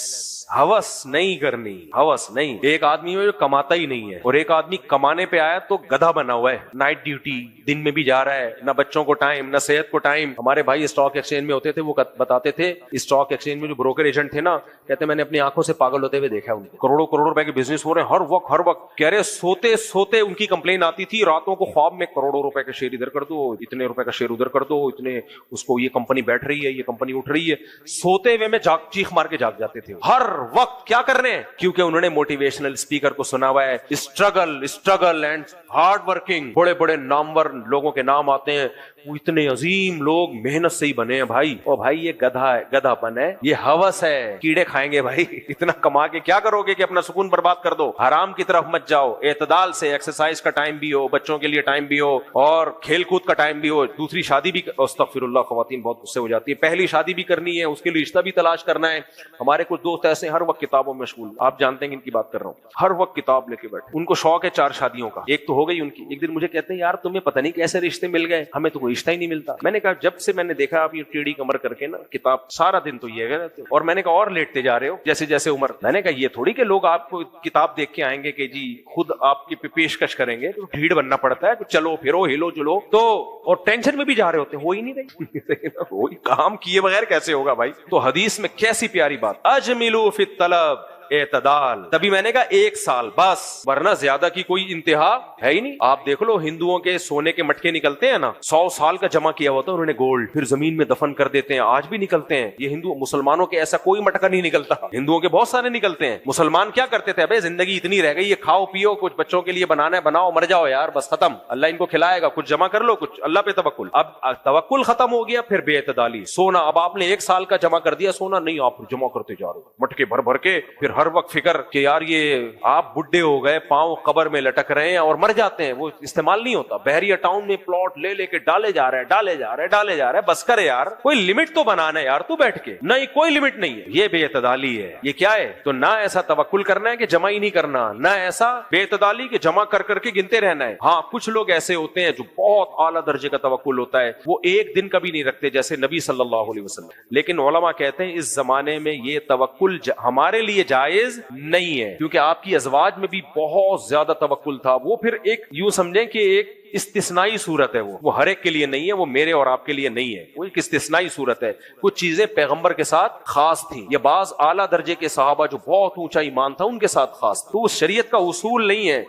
ہوس نہیں کرنی, ہوس نہیں. ایک آدمی جو کماتا ہی نہیں ہے اور ایک آدمی کمانے پہ آیا تو گدھا بنا ہوا ہے, نائٹ ڈیوٹی, دن میں بھی جا رہا ہے, نہ بچوں کو ٹائم نہ صحت کو ٹائم. ہمارے بھائی اسٹاک ایکسچینج میں ہوتے تھے, وہ بتاتے تھے اسٹاک ایکسچینج میں جو بروکر ایجنٹ تھے نا, کہتے میں نے اپنی آنکھوں سے پاگل ہوتے ہوئے دیکھا ان کو. کروڑوں کروڑ روپے کے بزنس ہو رہے ہیں ہر وقت. کہہ رہے سوتے سوتے ان کی کمپلین آتی تھی راتوں کو خواب میں, کروڑوں روپے کا شیئر ادھر کر دو, اتنے روپے کا شیئر ادھر کر دو, اتنے اس کو, یہ کمپنی بیٹھ رہی ہے, یہ کمپنی اٹھ رہی ہے. سوتے ہوئے میں چیخ مار کے جاگ جاتے تھے ہر وقت. کیا کر رہے ہیں؟ کیونکہ انہوں نے موٹیویشنل اسپیکر کو سنا ہوا ہے, اسٹرگل اینڈ ہارڈ ورکنگ. بڑے بڑے نامور لوگوں کے نام آتے ہیں, وہ اتنے عظیم لوگ محنت سے ہی بنے ہیں بھائی. اور بھائی یہ گدھا ہے, گدھا پن ہے, یہ ہوس ہے, کیڑے کھائیں گے بھائی. اتنا کما کے کیا کرو گے کہ اپنا سکون برباد کر دو؟ حرام کی طرف مت جاؤ. اعتدال سے, ایکسرسائز کا ٹائم بھی ہو, بچوں کے لیے ٹائم بھی ہو, اور کھیل کود کا ٹائم بھی ہو. دوسری شادی بھی, استغفر اللہ, خواتین بہت غصے ہو جاتی ہے, پہلی شادی بھی کرنی ہے, اس کے لیے رشتہ بھی تلاش کرنا ہے. ہمارے کچھ دوست ایسے ہر وقت کتابوں میں مشغول, آپ جانتے ہیں ان کی بات کر رہا ہوں, ہر وقت کتاب لے کے بیٹھے. ان کو شوق ہے 4 شادیوں کا, ایک تو ہو گئی ان کی. ایک دن مجھے کہتے ہیں یار تمہیں پتہ نہیں کیسے رشتے مل گئے, ہمیں تو کوئی رشتہ ہی نہیں ملتا. میں نے کہا جب سے میں نے دیکھا آپ یہ ٹیڑھی کمر کر کے نا کتاب سارا دن تو یہ رہتے, اور میں نے کہا اور لیٹتے جا رہے ہو جیسے جیسے عمر. میں نے کہا یہ تھوڑی کہ لوگ آپ کو کتاب دیکھ کے آئیں گے کہ جی خود آپ کی پیشکش کریں گے, تو ڈھیڑ بننا پڑتا ہے, چلو پھرو ہلو جلو تو, اور ٹینشن میں بھی جا رہے ہوتے ہیں, ہو ہی نہیں رہی. وہی کام کیے بغیر کیسے ہوگا بھائی؟ تو حدیث میں کیسی پیاری بات, اجملوا فی الطلب, اعتدال. تبھی میں نے کہا 1 سال بس, ورنہ زیادہ کی کوئی انتہا ہے ہی نہیں. آپ دیکھ لو ہندوؤں کے سونے کے مٹکے نکلتے ہیں نا, 100 سال کا جمع کیا ہوتا ہے انہوں نے گولڈ, پھر زمین میں دفن کر دیتے ہیں, آج بھی نکلتے ہیں. یہ ہندو, مسلمانوں کے ایسا کوئی مٹکا نہیں نکلتا, ہندوؤں کے بہت سارے نکلتے ہیں. مسلمان کیا کرتے تھے, ابے زندگی اتنی رہ گئی, یہ کھاؤ پیو, کچھ بچوں کے لیے بنانا ہے بناؤ, مر جاؤ یار بس ختم, اللہ ان کو کھلائے گا, کچھ جمع کر لو, کچھ اللہ پہ توکل. اب توکل ختم ہو گیا, پھر بے اعتدالی. سونا, اب آپ نے 1 سال کا جمع کر دیا سونا, نہیں آپ جمع کرتے جا رہے ہو مٹکے بھر بھر کے, پھر ہر وقت فکر کہ یار یہ آپ بڈھے ہو گئے, پاؤں قبر میں لٹک رہے ہیں اور مر جاتے ہیں, وہ استعمال نہیں ہوتا. بحریہ ٹاؤن میں پلاٹ لے لے کے ڈالے جا رہے ہیں, بس کرے یار, کوئی لمٹ تو بنانا ہے یار, تو بیٹھ کے نہیں, کوئی لمٹ نہیں ہے. یہ بے اعتدالی ہے. یہ کیا ہے؟ تو نہ ایسا توکل کرنا ہے کہ جمع ہی نہیں کرنا, نہ ایسا بے اعتدالی کہ جمع کر کر کے گنتے رہنا ہے. ہاں کچھ لوگ ایسے ہوتے ہیں جو بہت اعلیٰ درجے کا توکل ہوتا ہے, وہ 1 دن کا بھی نہیں رکھتے جیسے نبی صلی اللہ علیہ وسلم. لیکن علماء کہتے ہیں اس زمانے میں یہ توکل ہمارے لیے جائز نہیں ہے, کیونکہ آپ کی ازواج میں بھی بہت زیادہ توکل تھا. وہ پھر ایک یوں سمجھیں کہ ایک استثنائی صورت ہے, وہ ہر ایک کے لیے نہیں ہے, وہ میرے اور آپ کے لیے نہیں ہے, وہ ایک استثنائی صورت ہے. کچھ چیزیں پیغمبر کے ساتھ خاص تھیں, یا بعض اعلیٰ درجے کے صحابہ جو بہت اونچا ایمان تھا ان کے ساتھ خاص, تو اس شریعت کا اصول نہیں ہے.